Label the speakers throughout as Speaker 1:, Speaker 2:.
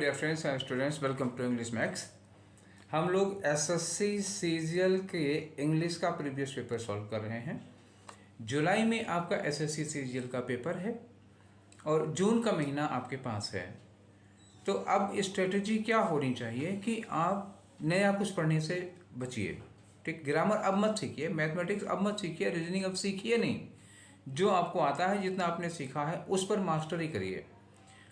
Speaker 1: Dear friends and students, welcome to English Max. हम लोग SSC CGL के English का प्रीवियस पेपर सॉल्व कर रहे हैं। जुलाई में आपका एसएससी सीजीएल का पेपर है और जून का महीना आपके पास है। तो अब स्ट्रेटजी क्या होनी चाहिए कि आप नया कुछ पढ़ने से बचिए। ठीक, ग्रामर अब मत सीखिए, मैथमेटिक्स अब मत सीखिए, रीजनिंग अब सीखिए नहीं। जो आपको आता है, जितना आपने सीखा है उस पर मास्टरी करिए।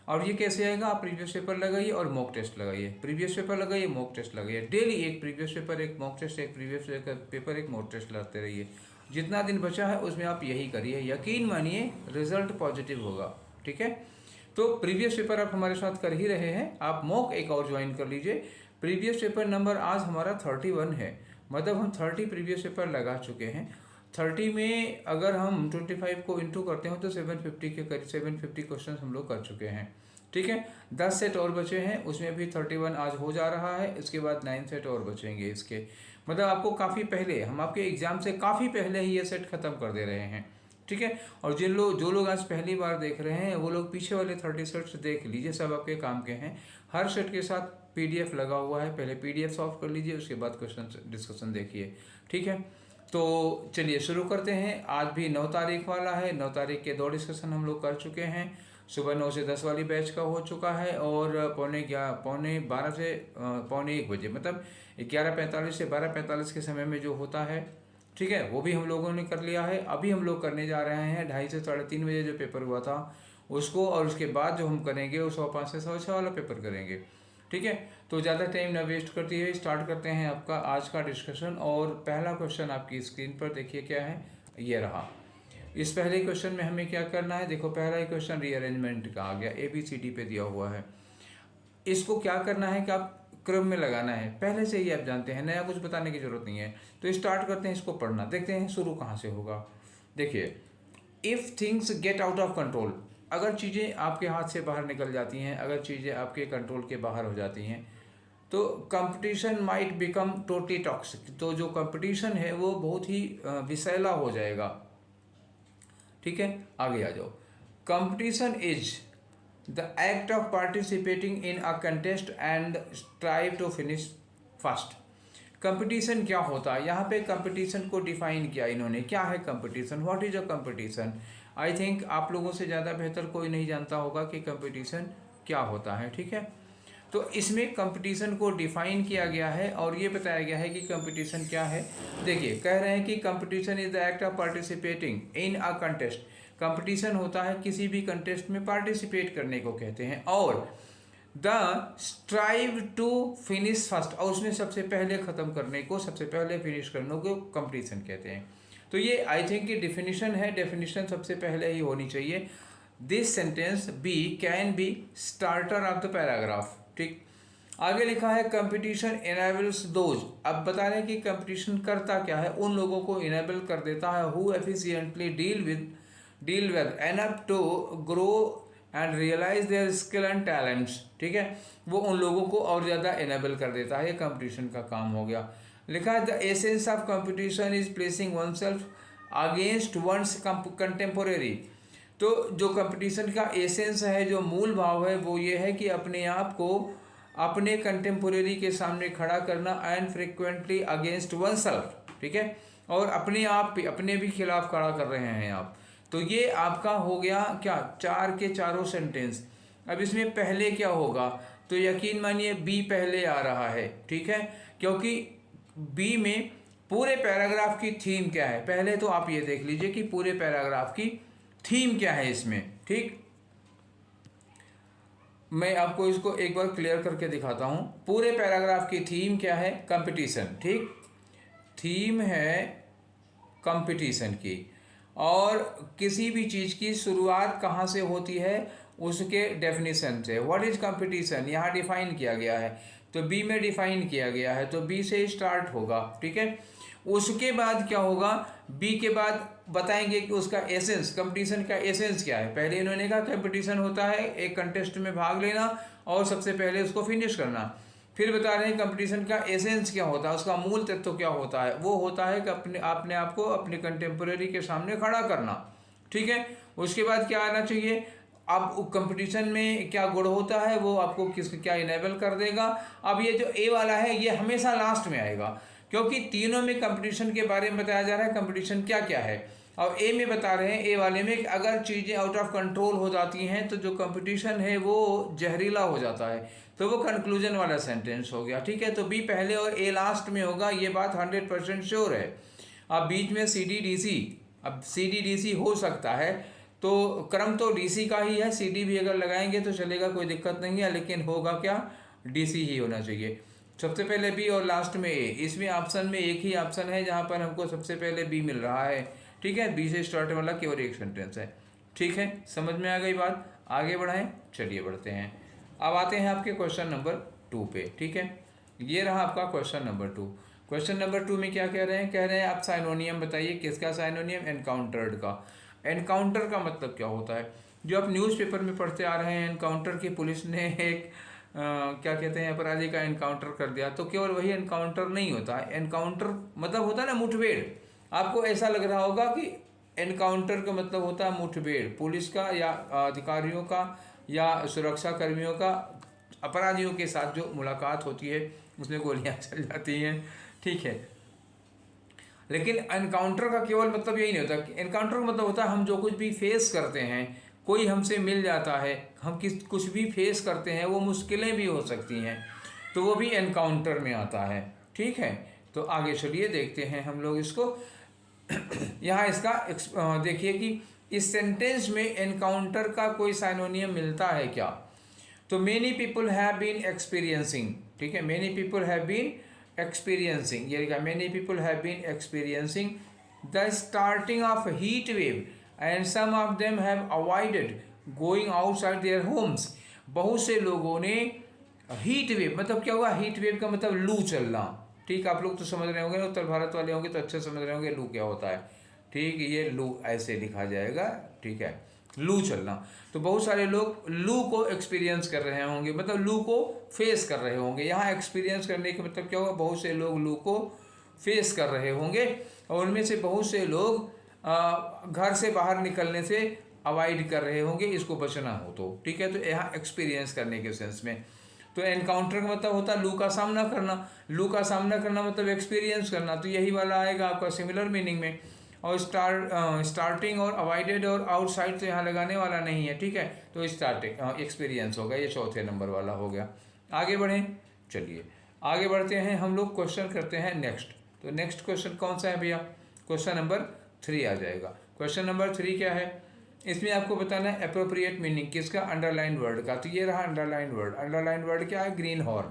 Speaker 1: और ये कैसे आएगा? आप प्रीवियस पेपर लगाइए और मॉक टेस्ट लगाइए, प्रीवियस पेपर लगाइए, मॉक टेस्ट लगाइए। डेली एक प्रीवियस पेपर, एक मॉक टेस्ट, एक प्रीवियस पेपर, एक मॉक टेस्ट लगाते रहिए। जितना दिन बचा है उसमें आप यही करिए, यकीन मानिए रिजल्ट पॉजिटिव होगा। ठीक है, तो प्रीवियस पेपर आप हमारे साथ कर ही रहे हैं, आप मॉक एक और ज्वाइन कर लीजिए। प्रीवियस पेपर नंबर आज हमारा 31 है, मतलब हम 30 प्रीवियस पेपर लगा चुके हैं। 30 में अगर हम 25 को इंटू करते हो तो 750 के करीब 750 क्वेश्चन हम लोग कर चुके हैं। ठीक है, 10 सेट और बचे हैं, उसमें भी 31 आज हो जा रहा है। इसके बाद 9 सेट और बचेंगे इसके, मतलब आपको काफ़ी पहले, हम आपके एग्जाम से काफ़ी पहले ही ये सेट ख़त्म कर दे रहे हैं। ठीक है, और जो लोग आज पहली बार देख रहे हैं वो लोग पीछे वाले 30 सेट्स देख लीजिए, सब आपके काम के हैं। हर सेट के साथ PDF लगा हुआ है, पहले PDF सॉल्व कर लीजिए, उसके बाद क्वेश्चन डिस्कशन देखिए। ठीक है, तो चलिए शुरू करते हैं। आज भी 9 तारीख वाला है, 9 तारीख के 2 डिस्कशन हम लोग कर चुके हैं। सुबह 9 से 10 वाली बैच का हो चुका है और पौने 12 से पौने 1 बजे, मतलब 11:45 से 12:45 के समय में जो होता है, ठीक है, वो भी हम लोगों ने कर लिया है। अभी हम लोग करने जा रहे हैं 2:30 से 3:30 बजे जो पेपर हुआ था उसको, और उसके बाद जो हम करेंगे वो 5:15 से 6:15 वाला पेपर करेंगे। ठीक है, तो ज़्यादा टाइम ना वेस्ट करती है, स्टार्ट करते हैं आपका आज का डिस्कशन। और पहला क्वेश्चन आपकी स्क्रीन पर देखिए क्या है, ये रहा। इस पहले क्वेश्चन में हमें क्या करना है, देखो पहला ही क्वेश्चन रीअरेंजमेंट का आ गया, ABCD पे दिया हुआ है। इसको क्या करना है कि आप क्रम में लगाना है, पहले से ही आप जानते हैं, नया कुछ बताने की जरूरत नहीं है। तो स्टार्ट करते हैं इसको पढ़ना, देखते हैं शुरू कहाँ से होगा। देखिए, if things get out of control, अगर चीज़ें आपके हाथ से बाहर निकल जाती हैं, अगर चीज़ें आपके कंट्रोल के बाहर हो जाती हैं, तो competition might become totally toxic, तो जो कंपटीशन है वो बहुत ही विषैला हो जाएगा। ठीक है, आगे आ जाओ। Competition is the act of participating in a contest and strive to finish first. Competition क्या होता है? यहाँ पे कंपटीशन को डिफाइन किया इन्होंने, क्या है competition, what is a competition. I think आप लोगों से ज़्यादा बेहतर कोई नहीं जानता होगा कि कंपटीशन क्या होता है। ठीक है, तो इसमें कंपटीशन को डिफाइन किया गया है और ये बताया गया है कि कंपटीशन क्या है। देखिए, कह रहे हैं कि competition is the act of participating in a contest. Competition होता है किसी भी कंटेस्ट में पार्टिसिपेट करने को कहते हैं, और the strive to finish first, और उसमें सबसे पहले ख़त्म करने को, सबसे पहले फिनिश करने को कंपटीशन कहते हैं। तो ये आई थिंक की डिफिनीशन है, डेफिनेशन सबसे पहले ही होनी चाहिए। This sentence be can be starter of the paragraph. ठीक, आगे लिखा है कंपटीशन इनेबल्स दोज। अब बता रहे हैं कि कंपटीशन करता क्या है, उन लोगों को इनेबल कर देता है who efficiently deal with enough to grow and realise their skill and talents. ठीक है, वो उन लोगों को और ज़्यादा इनेबल कर देता है, ये कंपटीशन का काम हो गया। लिखा है the essence of competition is placing oneself against one's contemporary. तो जो कंपटीशन का एसेंस है, जो मूल भाव है, वो ये है कि अपने आप को अपने कंटेम्पोरेरी के सामने खड़ा करना, and frequently against one self. ठीक है, और अपने आप भी, अपने भी खिलाफ खड़ा कर रहे हैं आप। तो ये आपका हो गया क्या, 4 के चारों सेंटेंस। अब इसमें पहले क्या होगा, तो यकीन मानिए बी पहले आ रहा है। ठीक है, क्योंकि बी में पूरे पैराग्राफ की थीम क्या है, पहले तो आप ये देख लीजिए कि पूरे पैराग्राफ की थीम क्या है इसमें। ठीक, मैं आपको इसको एक बार क्लियर करके दिखाता हूं। पूरे पैराग्राफ की थीम क्या है, कंपटीशन। ठीक, थीम है कंपटीशन की, और किसी भी चीज़ की शुरुआत कहाँ से होती है, उसके डेफिनेशन से। व्हाट इज कंपटीशन यहाँ डिफाइन किया गया है, तो बी में डिफाइन किया गया है, तो बी से स्टार्ट होगा। ठीक है, उसके बाद क्या होगा, बी के बाद बताएंगे कि उसका एसेंस, कंपटीशन का एसेंस क्या है। पहले इन्होंने कहा कंपटीशन होता है एक कंटेस्ट में भाग लेना और सबसे पहले उसको फिनिश करना। फिर बता रहे हैं कंपटीशन का एसेंस क्या होता है, उसका मूल तत्व क्या होता है, वो होता है कि अपने आप को अपने कंटेम्पोरेरी के सामने खड़ा करना। ठीक है, उसके बाद क्या आना चाहिए, अब कंपटीशन में क्या गुण होता है वो आपको क्या इनेबल कर देगा। अब ये जो ए वाला है ये हमेशा लास्ट में आएगा, क्योंकि तीनों में कंपटीशन के बारे में बताया जा रहा है, कंपटीशन क्या क्या है। और ए में बता रहे हैं, ए वाले में कि अगर चीज़ें आउट ऑफ कंट्रोल हो जाती हैं तो जो कंपटीशन है वो जहरीला हो जाता है, तो वो कंक्लूजन वाला सेंटेंस हो गया। ठीक है, तो बी पहले और ए लास्ट में होगा, ये बात 100% श्योर है। अब बीच में सी डी डी सी, अब सी डी डी सी हो सकता है, तो क्रम तो डीसी का ही है, सीडी भी अगर लगाएंगे तो चलेगा, कोई दिक्कत नहीं है, लेकिन होगा क्या, डीसी ही होना चाहिए। सबसे पहले बी और लास्ट में ए। इसमें ऑप्शन में एक ही ऑप्शन है जहाँ पर हमको सबसे पहले बी मिल रहा है। ठीक है, बी से स्टार्ट वाला केवल एक सेंटेंस है। ठीक है, समझ में आ गई बात, आगे बढ़ाएं, चलिए बढ़ते हैं। अब आते हैं आपके क्वेश्चन नंबर 2 पे। ठीक है, ये रहा आपका क्वेश्चन नंबर 2। क्वेश्चन नंबर 2 में क्या कह रहे हैं, कह रहे हैं आप साइनोनियम बताइए। किसका साइनोनियम, एनकाउंटर्ड का। एनकाउंटर का मतलब क्या होता है, जो आप न्यूज़पेपर में पढ़ते आ रहे हैं, एनकाउंटर की पुलिस ने एक क्या कहते हैं अपराधी का एनकाउंटर कर दिया, तो केवल वही एनकाउंटर नहीं होता है। एनकाउंटर मतलब होता है ना मुठभेड़। आपको ऐसा लग रहा होगा कि एनकाउंटर का मतलब होता है मुठभेड़, पुलिस का या अधिकारियों का या सुरक्षा कर्मियों का अपराधियों के साथ जो मुलाकात होती है उसमें गोलियां चल जाती हैं। ठीक है, लेकिन एनकाउंटर का केवल मतलब यही नहीं होता। एनकाउंटर का मतलब होता है हम जो कुछ भी फेस करते हैं, कोई हमसे मिल जाता है, हम कुछ भी फेस करते हैं, वो मुश्किलें भी हो सकती हैं, तो वो भी एनकाउंटर में आता है। ठीक है, तो आगे चलिए देखते हैं हम लोग इसको। यहाँ इसका देखिए कि इस सेंटेंस में एनकाउंटर का कोई साइनोनियम मिलता है क्या। तो many people have been experiencing. ठीक है, many people have been experiencing, ये लिखा, many people have been experiencing the starting of heat wave and some of them have avoided going outside their homes. बहुत से लोगों ने हीट वेव मतलब क्या हुआ, हीट वेव का मतलब लू चलना। ठीक, आप लोग तो समझ रहे होंगे, उत्तर भारत वाले होंगे तो अच्छे समझ रहे होंगे लू क्या होता है। ठीक, ये लू ऐसे लिखा जाएगा। ठीक है, लू चलना, तो बहुत सारे लोग लू को एक्सपीरियंस कर रहे होंगे, मतलब लू को फेस कर रहे होंगे। यहाँ एक्सपीरियंस करने का मतलब क्या होगा, बहुत से लोग लू को फेस कर रहे होंगे, और उनमें से बहुत से लोग घर से बाहर निकलने से अवॉइड कर रहे होंगे, इसको बचना हो तो। ठीक है, तो यहाँ एक्सपीरियंस करने के सेंस में। तो एनकाउंटर का मतलब होता है लू का सामना करना, लू का सामना करना मतलब एक्सपीरियंस करना, तो यही वाला आएगा आपका सिमिलर मीनिंग में। और स्टार्टिंग और अवॉइडेड और आउटसाइड तो यहाँ लगाने वाला नहीं है। ठीक है, तो स्टार्टिंग एक्सपीरियंस होगा, ये चौथे नंबर वाला हो गया। आगे बढ़ें, चलिए आगे बढ़ते हैं, हम लोग क्वेश्चन करते हैं नेक्स्ट। तो नेक्स्ट क्वेश्चन कौन सा है भैया, क्वेश्चन नंबर 3 आ जाएगा। क्वेश्चन नंबर 3 क्या है, इसमें आपको बताना है अप्रोप्रिएट मीनिंग किसका, अंडरलाइन वर्ड का। तो ये रहा अंडरलाइन वर्ड। अंडरलाइन वर्ड क्या है, ग्रीन हॉर्न।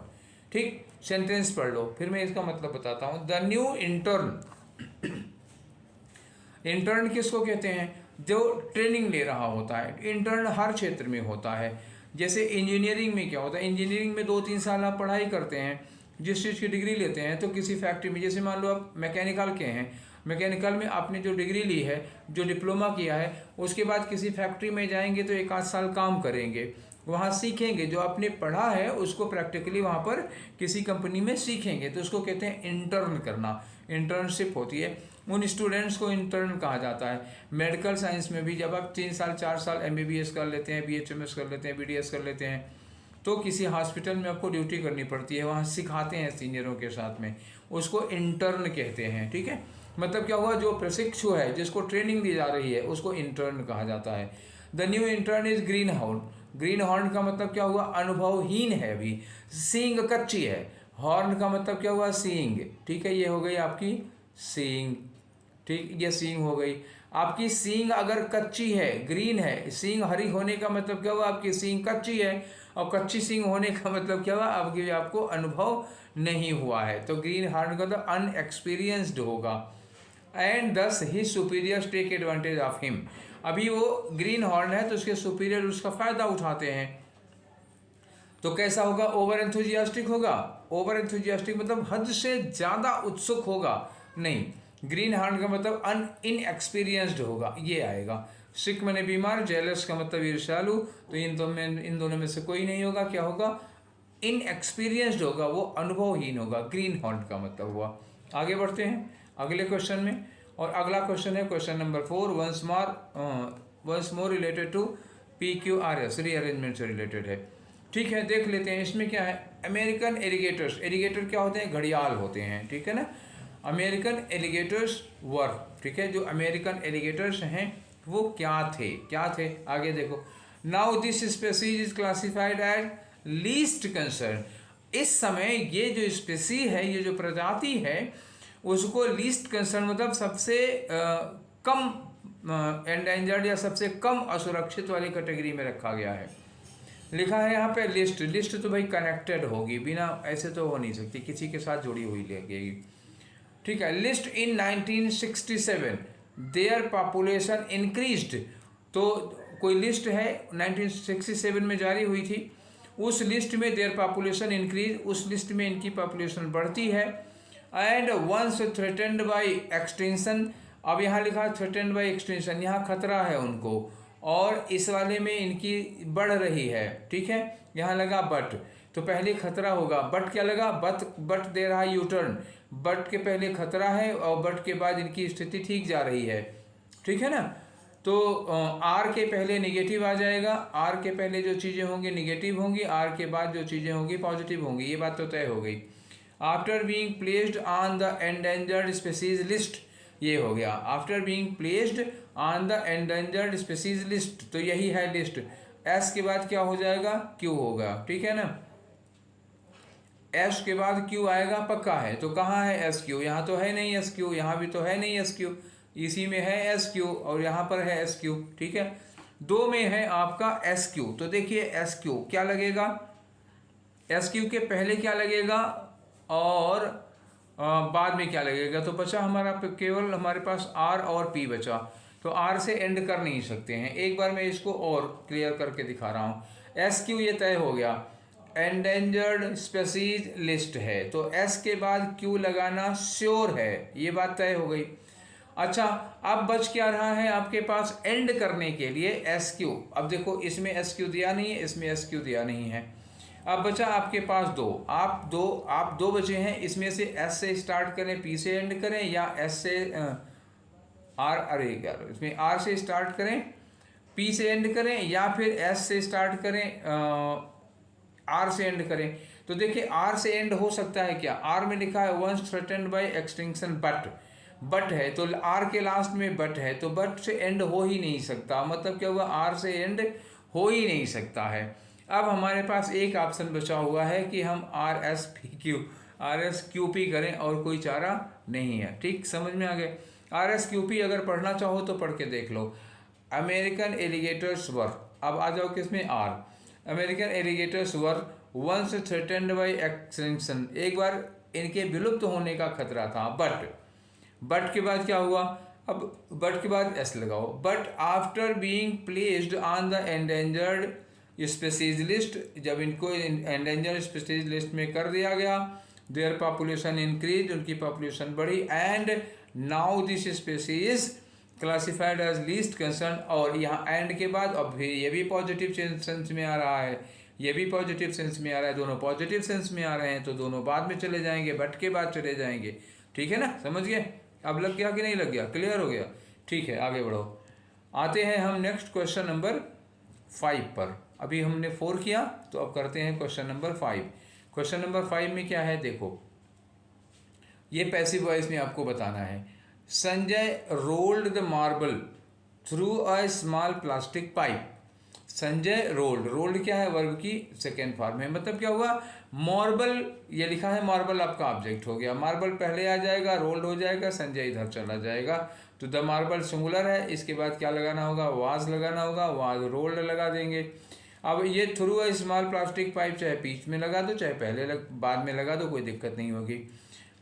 Speaker 1: ठीक, सेंटेंस पढ़ लो फिर मैं इसका मतलब बताता हूँ। द न्यू इंटर्न, इंटर्न किसको कहते हैं, जो ट्रेनिंग ले रहा होता है। इंटर्न हर क्षेत्र में होता है। जैसे इंजीनियरिंग में क्या होता है, इंजीनियरिंग में 2-3 साल आप पढ़ाई करते हैं, जिस चीज़ की डिग्री लेते हैं, तो किसी फैक्ट्री में, जैसे मान लो आप मैकेनिकल के हैं, मैकेनिकल में आपने जो डिग्री ली है, जो डिप्लोमा किया है, उसके बाद किसी फैक्ट्री में जाएंगे तो 1-8 साल काम करेंगे, वहाँ सीखेंगे, जो आपने पढ़ा है उसको प्रैक्टिकली वहाँ पर किसी कंपनी में सीखेंगे, तो उसको कहते हैं इंटर्न करना, इंटर्नशिप होती है। उन स्टूडेंट्स को इंटर्न कहा जाता है। मेडिकल साइंस में भी जब आप 3 साल 4 साल MBBS कर लेते हैं, BHMS कर लेते हैं, BDS कर लेते हैं, तो किसी हॉस्पिटल में आपको ड्यूटी करनी पड़ती है, वहाँ सिखाते हैं सीनियरों के साथ में, उसको इंटर्न कहते हैं। ठीक है, मतलब क्या हुआ, जो प्रशिक्षु है, जिसको ट्रेनिंग दी जा रही है, उसको इंटर्न कहा जाता है। The new intern is green horn. Green horn का मतलब क्या हुआ, अनुभवहीन है, अभी सींग कच्ची है। हॉर्न का मतलब क्या हुआ, सींग। ठीक है, ये हो गई आपकी सींग। ठीक, ये सींग हो गई आपकी। सींग अगर कच्ची है, ग्रीन है, सींग हरी होने का मतलब क्या हुआ, आपकी सींग कच्ची है, और कच्ची सींग होने का मतलब क्या हुआ, आपको अनुभव नहीं हुआ है। तो ग्रीन हॉर्न का तो अनएक्सपीरियंस्ड होगा। And thus he superiors take advantage of him. अभी वो ग्रीन हॉर्न है तो उसके सुपीरियर उसका फायदा उठाते हैं, तो कैसा होगा, ओवर एंथुजियास्टिक होगा। ओवर एंथुजियास्टिक मतलब हद से ज़्यादा उत्सुक होगा, नहीं। ग्रीन हॉर्न का मतलब इनएक्सपीरियंस्ड होगा, ये आएगा। सिक मैंने बीमार, जेलस का मतलब ईर्ष्यालु, तो इन दोनों में से कोई नहीं होगा। क्या होगा, इनएक्सपीरियंस्ड होगा, वो अनुभवहीन होगा। ग्रीन हॉर्न का मतलब हुआ। आगे बढ़ते हैं अगले क्वेश्चन में, और अगला क्वेश्चन है question number 4, once more related to PQRS, rearrangement से रिलेटेड है। ठीक है, देख लेते हैं इसमें क्या है। अमेरिकन एलिगेटर्स, एलिगेटर क्या होते हैं, घड़ियाल होते हैं, ठीक है ना। अमेरिकन एलिगेटर्स वर, ठीक है, जो अमेरिकन एलिगेटर्स हैं वो क्या थे, आगे देखो। Now this species is classified as least concern. इस समय ये जो स्पेसी है, ये जो प्रजाति है, उसको लीस्ट कंसर्न मतलब सबसे कम एंडेंजर्ड या सबसे कम असुरक्षित वाली कैटेगरी में रखा गया है। लिखा है यहाँ पे लिस्ट। लिस्ट तो भाई कनेक्टेड होगी, बिना ऐसे तो हो नहीं सकती, किसी के साथ जुड़ी हुई लगेगी। ठीक है, list in 1967 their population increased. तो कोई लिस्ट है 1967 में जारी हुई थी, उस लिस्ट में देयर पॉपुलेशन इंक्रीज, उस लिस्ट में इनकी पॉपुलेशन बढ़ती है। And once threatened by extension, अब यहाँ लिखा है थ्रेटेंड बाय एक्सटेंशन, यहाँ खतरा है उनको, और इस वाले में इनकी बढ़ रही है। ठीक है, यहाँ लगा बट, तो पहले खतरा होगा, बट क्या लगा, बट दे रहा है यूटर्न, बट के पहले खतरा है और बट के बाद इनकी स्थिति ठीक जा रही है। ठीक है ना, तो आर के पहले निगेटिव आ जाएगा, आर के पहले जो चीज़ें होंगी निगेटिव होंगी, आर के बाद जो चीज़ें होंगी पॉजिटिव होंगी, ये बात तो तय हो गई। After being placed on the endangered species list, ये हो गया। After being placed on the endangered species list, तो यही है लिस्ट। एस के बाद क्या हो जाएगा, क्यू होगा। ठीक है ना, एस के बाद क्यू आएगा, पक्का है। तो कहाँ है एस क्यू, यहाँ तो है नहीं एस क्यू, यहाँ भी तो है नहीं एस क्यू, इसी में है एस क्यू और यहाँ पर है एस क्यू। ठीक है, दो में है आपका एस क्यू। तो देखिए एस क्यू क्या लगेगा, एस क्यू के पहले क्या लगेगा और बाद में क्या लगेगा। तो बचा हमारा केवल हमारे पास आर और पी बचा, तो आर से एंड कर नहीं सकते हैं। एक बार मैं इसको और क्लियर करके दिखा रहा हूँ। एस क्यू ये तय हो गया, एंडेंजर्ड स्पीसीज लिस्ट है, तो एस के बाद क्यू लगाना श्योर है, ये बात तय हो गई। अच्छा, अब बच क्या रहा है आपके पास एंड करने के लिए एस क्यू। अब देखो इसमें एस क्यू दिया नहीं है, इसमें एस क्यू दिया नहीं है। अब बचा आपके पास दो, आप दो बचे हैं, इसमें से एस से स्टार्ट करें पी से एंड करें, या एस से आर, अरे यार इसमें आर से स्टार्ट करें पी से एंड करें, या फिर एस से स्टार्ट करें आर से एंड करें। तो देखिए आर से एंड हो सकता है क्या, आर में लिखा है once threatened by extinction but है, तो आर के लास्ट में बट है, तो बट से एंड हो ही नहीं सकता। मतलब क्या हुआ, आर से एंड हो ही नहीं सकता है। अब हमारे पास एक ऑप्शन बचा हुआ है कि हम आर एस क्यू पी करें, और कोई चारा नहीं है। ठीक, समझ में आ गए। आर एस क्यू पी अगर पढ़ना चाहो तो पढ़ के देख लो। अमेरिकन एलिगेटर्स वर, अब आ जाओ किसमें, R. American alligators were once threatened by extinction, एक बार इनके विलुप्त होने का खतरा था, बट के बाद क्या हुआ, अब बट के बाद एस लगाओ। But after being placed on the endangered species list, जब इनको एंडेंजर्ड स्पीसीज लिस्ट में कर दिया गया, देयर पॉपुलेशन इंक्रीज, उनकी पॉपुलेशन बढ़ी, and now this species classified as least concern. और यहाँ एंड के बाद अब ये भी पॉजिटिव सेंस में आ रहा है, ये भी पॉजिटिव सेंस में आ रहा है, दोनों पॉजिटिव सेंस में आ रहे हैं, तो दोनों बाद में चले जाएंगे, बट के बाद चले जाएंगे। ठीक है ना, समझ गए। अब लग गया कि नहीं लग गया, क्लियर हो गया। ठीक है, आगे बढ़ो। आते हैं हम नेक्स्ट क्वेश्चन नंबर 5 पर। अभी हमने 4 किया, तो अब करते हैं क्वेश्चन नंबर 5। क्वेश्चन नंबर 5 में क्या है, देखो ये पैसिव वॉइस में आपको बताना है। Sanjay rolled the marble through a small plastic pipe. Sanjay rolled क्या है, वर्ब की सेकेंड फॉर्म है। मतलब क्या हुआ, मार्बल ये लिखा है, मार्बल आपका ऑब्जेक्ट हो गया, मार्बल पहले आ जाएगा, रोल्ड हो जाएगा, संजय इधर चला जाएगा, तो द मार्बल सिंगुलर है। इसके बाद क्या लगाना होगा, वाज लगाना होगा, वाज रोल्ड लगा देंगे। अब ये through a small plastic pipe, चाहे बीच में लगा दो चाहे पहले बाद में लगा दो, कोई दिक्कत नहीं होगी।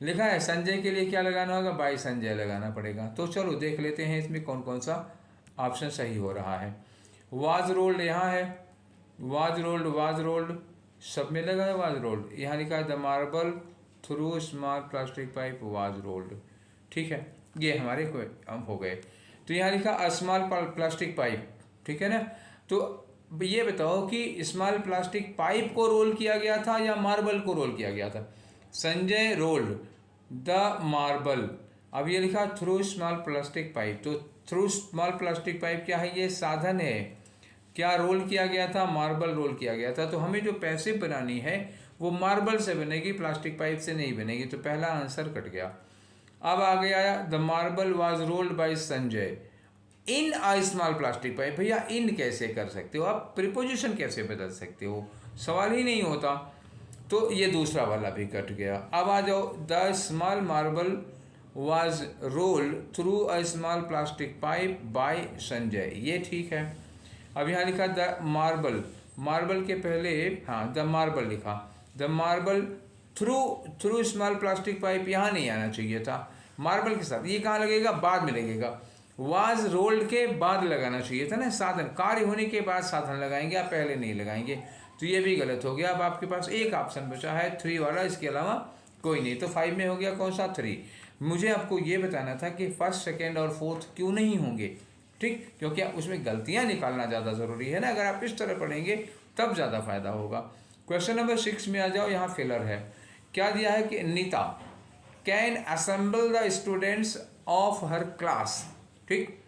Speaker 1: लिखा है संजय के लिए क्या लगाना होगा, बाय संजय लगाना पड़ेगा। तो चलो देख लेते हैं इसमें कौन कौन सा ऑप्शन सही हो रहा है। वाज रोल्ड यहाँ है, वाज रोल्ड सब में लगा है वाज रोल्ड। यहाँ लिखा है the marble through small plastic pipe was rolled. ठीक है, ये हमारे हो गए। तो यहाँ लिखा स्मॉल प्लास्टिक पाइप, ठीक है ना। तो ये बताओ कि स्मॉल प्लास्टिक पाइप को रोल किया गया था या मार्बल को रोल किया गया था। Sanjay rolled the marble. अब ये लिखा थ्रू स्मॉल प्लास्टिक पाइप, तो थ्रू स्मॉल प्लास्टिक पाइप क्या है, ये साधन है, क्या रोल किया गया था? मार्बल रोल किया गया था। तो हमें जो पैसे बनानी है वो मार्बल से बनेगी, प्लास्टिक पाइप से नहीं बनेगी। तो पहला आंसर कट गया। अब आ गया the marble was rolled bye Sanjay in a small plastic pipe. भैया इन कैसे कर सकते हो आप? प्रिपोजिशन कैसे बदल सकते हो? सवाल ही नहीं होता। तो ये दूसरा वाला भी कट गया। अब आ जाओ, the small marble was rolled through a small plastic pipe by Sanjay, ये ठीक है। अब यहाँ लिखा द मार्बल, मार्बल के पहले हाँ द मार्बल लिखा, the marble through small plastic pipe, यहाँ नहीं आना चाहिए था मार्बल के साथ। ये कहाँ लगेगा? बाद में लगेगा। वाज रोल्ड के बाद लगाना चाहिए था ना, साधन, कार्य होने के बाद साधन लगाएंगे, आप पहले नहीं लगाएंगे। तो ये भी गलत हो गया। अब आपके पास एक ऑप्शन बचा है 3 वाला, इसके अलावा कोई नहीं। तो 5 में हो गया कौन सा? 3। मुझे आपको ये बताना था कि फर्स्ट, सेकेंड और फोर्थ क्यों नहीं होंगे, ठीक, क्योंकि उसमें गलतियां निकालना ज़्यादा ज़रूरी है ना। अगर आप इस तरह पढ़ेंगे तब ज़्यादा फायदा होगा। क्वेश्चन नंबर 6 में आ जाओ। यहाँ फिलर है। क्या दिया है कि Nita can assemble the students of her class, ठीक।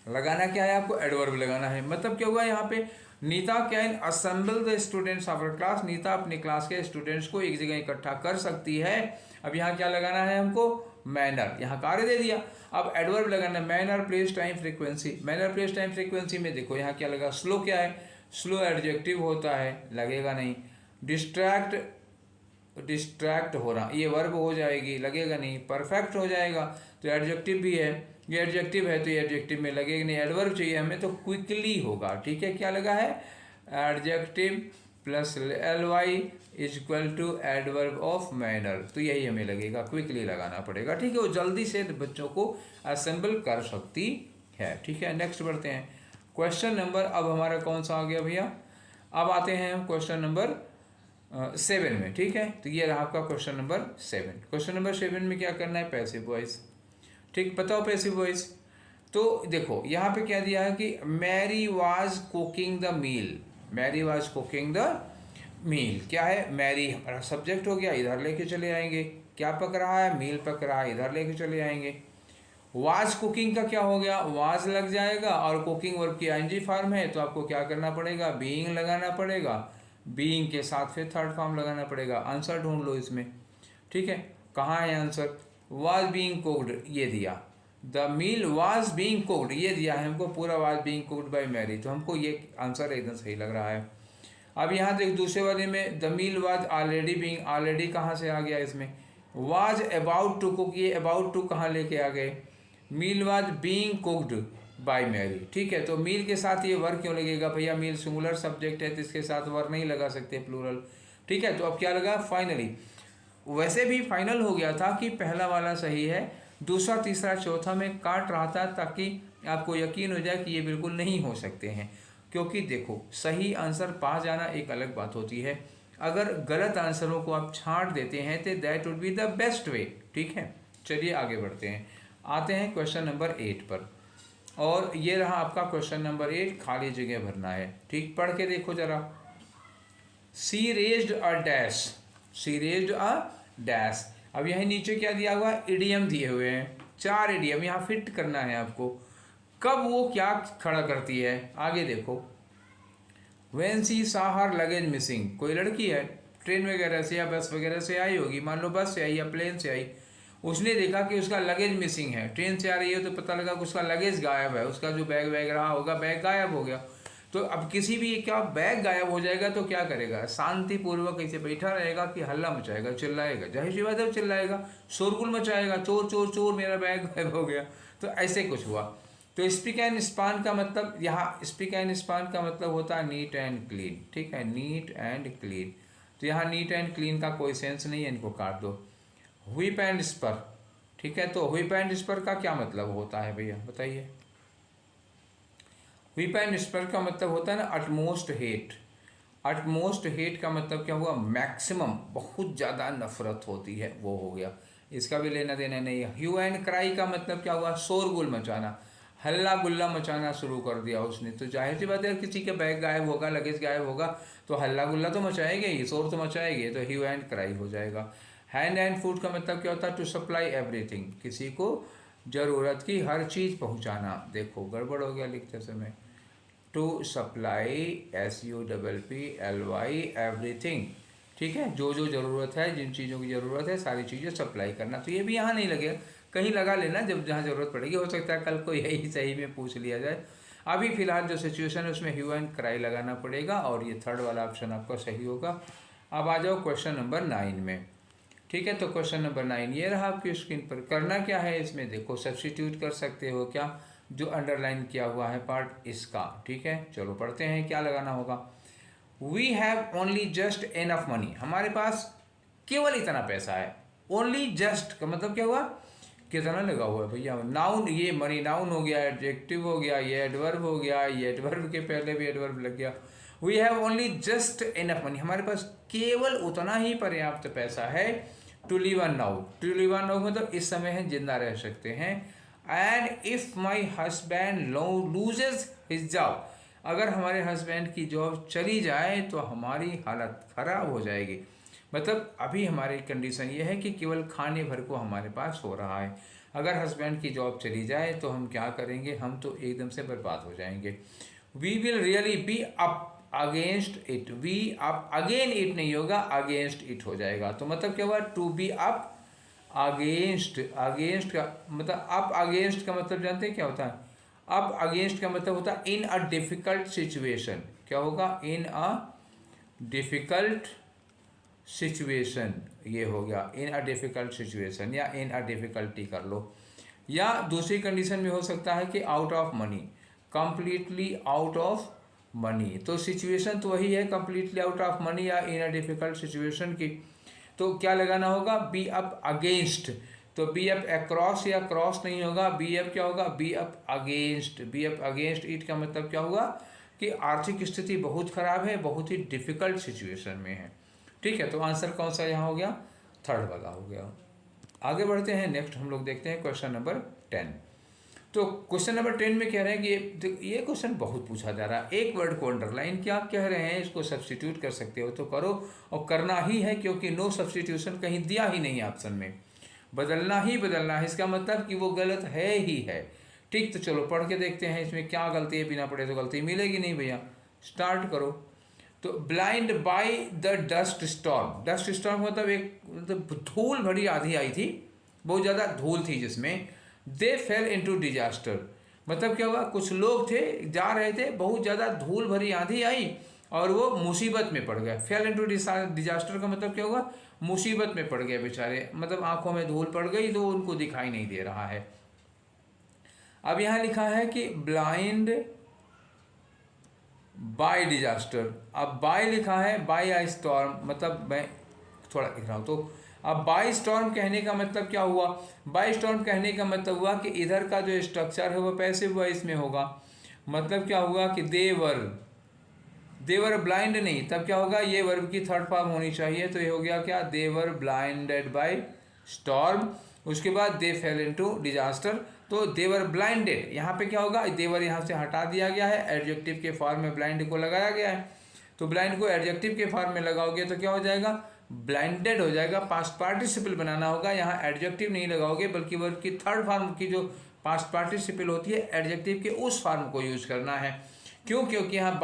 Speaker 1: लगाना क्या है आपको? एडवर्ब लगाना है। मतलब क्या हुआ यहाँ पे? Nita can assemble the students of her class, Nita अपनी क्लास के स्टूडेंट्स को एक जगह इकट्ठा कर सकती है। अब यहाँ क्या लगाना है हमको? मैनर। यहाँ कार्य दे दिया, अब एडवर्ब लगाना है। Manner, place, time, frequency. Manner, place, time, frequency में देखो यहाँ क्या लगा? स्लो क्या है? स्लो एडजेक्टिव होता है, लगेगा नहीं। डिस्ट्रैक्ट हो रहा, ये वर्ब हो जाएगी, लगेगा नहीं। परफेक्ट हो जाएगा तो एडजेक्टिव भी है, ये एडजेक्टिव है तो ये एडजेक्टिव में लगेगा नहीं। एडवर्ब चाहिए हमें तो क्विकली होगा, ठीक है। क्या लगा है? Adjective plus ly is equal to adverb of manner, तो यही हमें लगेगा, क्विकली लगाना पड़ेगा, ठीक है। वो जल्दी से बच्चों को असेंबल कर सकती है, ठीक है। नेक्स्ट बढ़ते हैं। क्वेश्चन नंबर अब हमारा कौन सा आ गया भैया? अब आते हैं हम क्वेश्चन नंबर 7 में, ठीक है। तो ये रहा आपका क्वेश्चन नंबर 7। क्वेश्चन नंबर 7 में क्या करना है? पैसिव वॉइस, ठीक। बताओ पैसिव वॉइस। तो देखो यहाँ पे क्या दिया है कि Mary was cooking the meal, Mary was cooking the meal. क्या है? मैरी हमारा सब्जेक्ट हो गया, इधर लेके चले आएंगे। क्या पक रहा है? मील पक रहा है, इधर लेके चले आएंगे। वाज कुकिंग का क्या हो गया? वाज लग जाएगा और कुकिंग वर्ब की आईएनजी फॉर्म है, तो आपको क्या करना पड़ेगा? बीइंग लगाना पड़ेगा। बीइंग के साथ फिर थर्ड फॉर्म लगाना पड़ेगा। आंसर ढूंढ लो इसमें, ठीक है। कहाँ है आंसर? वाज बीइंग कुक्ड, ये दिया। The meal was being cooked, ये दिया है हमको पूरा, was being cooked by Mary, तो हमको ये आंसर एकदम सही लग रहा है। अब यहाँ देख दूसरे वाले में the meal was already being, already कहाँ से आ गया इसमें? वाज अबाउट टू कुक, ये अबाउट टू कहाँ लेके आ गए? Meal was being cooked by Mary, ठीक है। तो मील के साथ ये वर्ब क्यों लगेगा भैया? मील सिंगुलर सब्जेक्ट है तो इसके साथ वर्ब नहीं लगा सकते, प्लूरल, ठीक है। तो अब क्या लगा? फाइनली। वैसे भी फाइनल हो गया था कि पहला वाला सही है, दूसरा तीसरा चौथा में काट रहा था ताकि आपको यकीन हो जाए कि ये बिल्कुल नहीं हो सकते हैं। क्योंकि देखो सही आंसर पा जाना एक अलग बात होती है, अगर गलत आंसरों को आप छांट देते हैं तो that would be the best way, ठीक है। चलिए आगे बढ़ते हैं। आते हैं क्वेश्चन नंबर 8 पर, और ये रहा आपका क्वेश्चन नंबर 8, खाली जगह भरना है, ठीक। पढ़ के देखो जरा। She raised a dash, she raised a dash. अब यहाँ नीचे क्या दिया हुआ है? इडियम दिए हुए हैं, 4 इडियम यहाँ फिट करना है आपको। कब वो क्या खड़ा करती है? आगे देखो। व्हेन सी सा हर लगेज मिसिंग, कोई लड़की है, ट्रेन वगैरह से या बस वगैरह से आई होगी, मान लो बस से आई या प्लेन से आई, उसने देखा कि उसका लगेज मिसिंग है। ट्रेन से आ रही है तो पता लगा कि उसका लगेज गायब है, उसका जो बैग वैग रहा होगा बैग गायब हो गया। तो अब किसी भी क्या बैग गायब हो जाएगा तो क्या करेगा? शांतिपूर्वक ऐसे बैठा रहेगा कि हल्ला मचाएगा, चिल्लाएगा, जाहिर सी बात है चिल्लाएगा, शोरगुल मचाएगा, चोर चोर चोर मेरा बैग गायब हो गया। तो ऐसे कुछ हुआ। तो स्पीक एंड स्पान का मतलब, यहाँ स्पीक एंड स्पान का मतलब होता है नीट एंड क्लीन, ठीक है, नीट एंड क्लीन। तो यहाँ नीट एंड क्लीन का कोई सेंस नहीं है, इनको काट दो। व्हिप एंड स्पर, ठीक है। तो व्हिप एंड स्पर का क्या मतलब होता है भैया बताइए? व्हिप एंड स्पर का मतलब होता है ना अटमोस्ट हेट। अटमोस्ट हेट का मतलब क्या हुआ? मैक्सिमम, बहुत ज़्यादा नफरत होती है, वो हो गया। इसका भी लेना देना नहीं है। ह्यू एंड क्राई का मतलब क्या हुआ? शोरगुल मचाना, हल्ला गुल्ला मचाना शुरू कर दिया उसने। तो जाहिर सी बात है किसी के बैग गायब होगा, लगेज गायब होगा तो हल्ला गुल्ला तो मचाएंगे ही, शोर तो मचाएंगे, तो ह्यू एंड क्राई हो जाएगा। हैंड एंड फूड का मतलब क्या होता है? टू सप्लाई एवरीथिंग, किसी को ज़रूरत की हर चीज़ पहुंचाना। देखो गड़बड़ हो गया लिखते समय। टू सप्लाई SUPPLY एवरीथिंग, ठीक है। जो जो ज़रूरत है, जिन चीज़ों की ज़रूरत है, सारी चीज़ें सप्लाई करना। तो ये भी यहाँ नहीं लगेगा, कहीं लगा लेना जब जहाँ ज़रूरत पड़ेगी। हो सकता है कल को यही सही में पूछ लिया जाए। अभी फ़िलहाल जो सिचुएशन है उसमें ह्यू एंड क्राई लगाना पड़ेगा और ये थर्ड वाला ऑप्शन आपका सही होगा। अब आ जाओ क्वेश्चन नंबर 9 में, ठीक है। तो क्वेश्चन नंबर 9 ये रहा आपकी स्क्रीन पर। करना क्या है इसमें, देखो सब्स्टिट्यूट कर सकते हो क्या, जो अंडरलाइन किया हुआ है पार्ट इसका, ठीक है। चलो पढ़ते हैं क्या लगाना होगा। We have only just enough money, हमारे पास केवल इतना पैसा है। ओनली जस्ट का मतलब क्या हुआ, कितना लगा हुआ है भैया। नाउन, ये मनी नाउन हो गया, एडजेक्टिव हो गया, ये एडवर्ब हो गया, ये एडवर्ब के पहले भी एडवर्ब लग गया। We have only just enough money, हमारे पास केवल उतना ही पर्याप्त पैसा है। To live on now, to live on now मतलब इस समय है जिंदा रह सकते हैं। And if my husband loses his job, अगर हमारे हस्बैंड की जॉब चली जाए तो हमारी हालत ख़राब हो जाएगी। मतलब अभी हमारी कंडीशन ये है कि केवल खाने भर को हमारे पास हो रहा है। अगर हस्बैंड की जॉब चली जाए तो हम क्या करेंगे, हम तो एकदम से बर्बाद हो जाएंगे। We will really be up against it, we up again it नहीं होगा, अगेंस्ट इट हो जाएगा। तो मतलब क्या हुआ, to be up against, against का मतलब अप अगेंस्ट का मतलब जानते हैं क्या होता है। अप अगेंस्ट का मतलब होता है इन अ डिफ़िकल्ट सिचुएशन। क्या होगा, इन अ डिफ़िकल्ट सिचुएशन, ये हो गया इन अ डिफ़िकल्ट सिचुएशन, या इन अ डिफ़िकल्टी कर लो। या दूसरी कंडीशन में हो सकता है कि out of money, completely out of money. तो सिचुएशन तो वही है, कंप्लीटली आउट ऑफ मनी या इन अ डिफ़िकल्ट सिचुएशन की। तो क्या लगाना होगा, बी अप अगेंस्ट। तो बी अप अक्रॉस या क्रॉस नहीं होगा, बी अप क्या होगा, B up against. B up against it का मतलब क्या हुआ कि आर्थिक स्थिति बहुत खराब है, बहुत ही डिफिकल्ट सिचुएशन में है, ठीक है। तो आंसर कौन सा यहाँ हो गया, थर्ड वाला हो गया। आगे बढ़ते हैं, नेक्स्ट हम लोग देखते हैं क्वेश्चन नंबर 10। तो क्वेश्चन नंबर 10 में कह रहे हैं कि ये क्वेश्चन बहुत पूछा जा रहा है। एक वर्ड को अंडरलाइन क्या कह रहे हैं, इसको सब्स्टिट्यूट कर सकते हो तो करो, और करना ही है क्योंकि नो सब्स्टिट्यूशन कहीं दिया ही नहीं ऑप्शन में। बदलना ही बदलना है, इसका मतलब कि वो गलत है ही है, ठीक। तो चलो पढ़ के देखते हैं इसमें क्या गलती है, बिना पढ़े तो गलती मिलेगी नहीं भैया। स्टार्ट करो। तो blind by the dust storm, dust storm मतलब एक मतलब धूल भरी आंधी आई थी, बहुत ज़्यादा धूल थी जिसमें दे फेल इनटू डिजास्टर। मतलब क्या हुआ, कुछ लोग थे जा रहे थे, बहुत ज़्यादा धूल भरी आंधी आई और वो मुसीबत में पड़ गए। फेल इनटू डिजास्टर का मतलब क्या हुआ, मुसीबत में पड़ गए बेचारे, मतलब आंखों में धूल पड़ गई तो उनको दिखाई नहीं दे रहा है। अब यहाँ लिखा है कि ब्लाइंड बाय डिजास्टर। अब बाय लिखा है, बाय आ स्टॉर्म, मतलब मैं थोड़ा लिख रहा हूँ। तो अब बाय स्टॉर्म कहने का मतलब क्या हुआ, बाय स्टॉर्म कहने का मतलब हुआ कि इधर का जो स्ट्रक्चर है वो पैसिव वॉइस में होगा। मतलब क्या हुआ कि देवर ब्लाइंड नहीं, तब क्या होगा, ये वर्ब की थर्ड फॉर्म होनी चाहिए। तो ये हो गया क्या, देवर ब्लाइंडेड बाय स्टॉर्म। उसके बाद दे फेल इनटू डिजास्टर। तो देवर ब्लाइंडेड, यहाँ पे क्या होगा, देवर यहाँ से हटा दिया गया है, एडजेक्टिव के फॉर्म में ब्लाइंड को लगाया गया है। तो ब्लाइंड को एडजेक्टिव के फॉर्म में लगाओगे तो क्या हो जाएगा, ब्लाइंडेड हो जाएगा। पास्ट पार्टिसिपल बनाना होगा, यहाँ एडजेक्टिव नहीं लगाओगे बल्कि वर्ब की थर्ड फॉर्म की जो पास्ट पार्टिसिपल होती है एडजेक्टिव के उस फॉर्म को यूज करना है। क्यों, क्योंकि यहाँ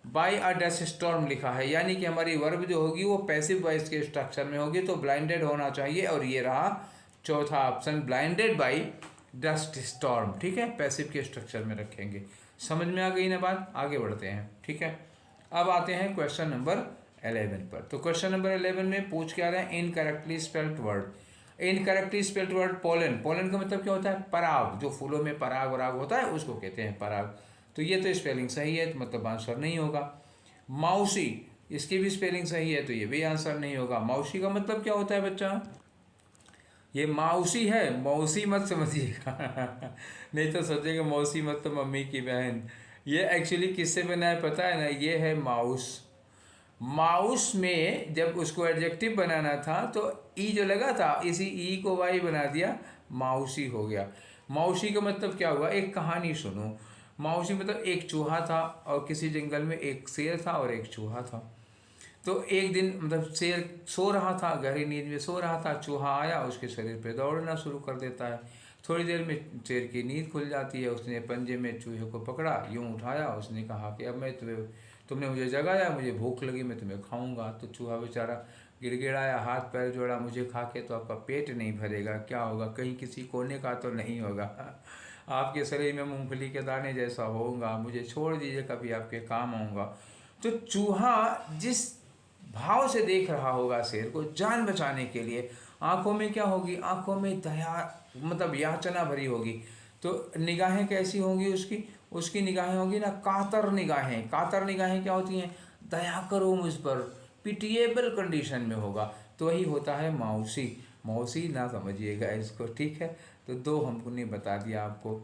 Speaker 1: बाय अ डस्ट स्टॉर्म लिखा है, यानी कि हमारी वर्ब जो होगी वो पैसिव वॉइस के स्ट्रक्चर में होगी, तो ब्लाइंडेड होना चाहिए। और ये रहा चौथा option, blinded bye dust storm, ठीक है, पैसिव के स्ट्रक्चर में रखेंगे। समझ में आ गई ना बात, आगे बढ़ते हैं, ठीक है। अब आते हैं क्वेश्चन नंबर 11 पर। तो क्वेश्चन नंबर 11 में पूछ क्या रहे हैं, incorrectly spelled word. Incorrectly spelled word pollen, pollen का मतलब क्या होता है, पराग, जो फूलों में पराग वराग होता है उसको कहते हैं पराग। तो ये तो स्पेलिंग सही है, तो मतलब आंसर नहीं होगा। माउसी, इसकी भी स्पेलिंग सही है तो ये भी आंसर नहीं होगा। माउसी का मतलब क्या होता है बच्चा, ये माउसी है, मौसी मत समझिएगा नहीं तो सोचेंगे मौसी मत तो मम्मी की बहन। ये एक्चुअली किससे बना है पता है ना, ये है माउस। माउस में जब उसको एडजेक्टिव बनाना था तो ई जो लगा था, इसी ई को वाई बना दिया, माउसी हो गया। माउसी का मतलब क्या हुआ, एक कहानी सुनो। माउसी मतलब एक चूहा था और किसी जंगल में एक शेर था और एक चूहा था। तो एक दिन मतलब शेर सो रहा था, गहरी नींद में सो रहा था, चूहा आया उसके शरीर पे दौड़ना शुरू कर देता है। थोड़ी देर में शेर की नींद खुल जाती है। उसने पंजे में चूहे को पकड़ा, यूं उठाया, उसने कहा कि अब मैं तुमने मुझे जगाया, मुझे भूख लगी, मैं तुम्हें खाऊंगा। तो चूहा बेचारा गिड़गिड़ाया, हाथ पैर जोड़ा, मुझे खा के तो आपका पेट नहीं भरेगा, क्या होगा, कहीं किसी कोने का तो नहीं होगा, आपके शरीर में मूंगफली के दाने जैसा होगा, मुझे छोड़ दीजिए, कभी आपके काम आऊँगा। तो चूहा जिस भाव से देख रहा होगा शेर को, जान बचाने के लिए आंखों में क्या होगी, आंखों में दया मतलब याचना भरी होगी। तो निगाहें कैसी होंगी उसकी, उसकी निगाहें होंगी ना कातर निगाहें। कातर निगाहें क्या होती हैं, दया करो मुझ पर, पिटिएबल कंडीशन में होगा। तो वही होता है मौसी। मौसी ना समझिएगा इसको, ठीक है। तो दो हमने बता दिया आपको,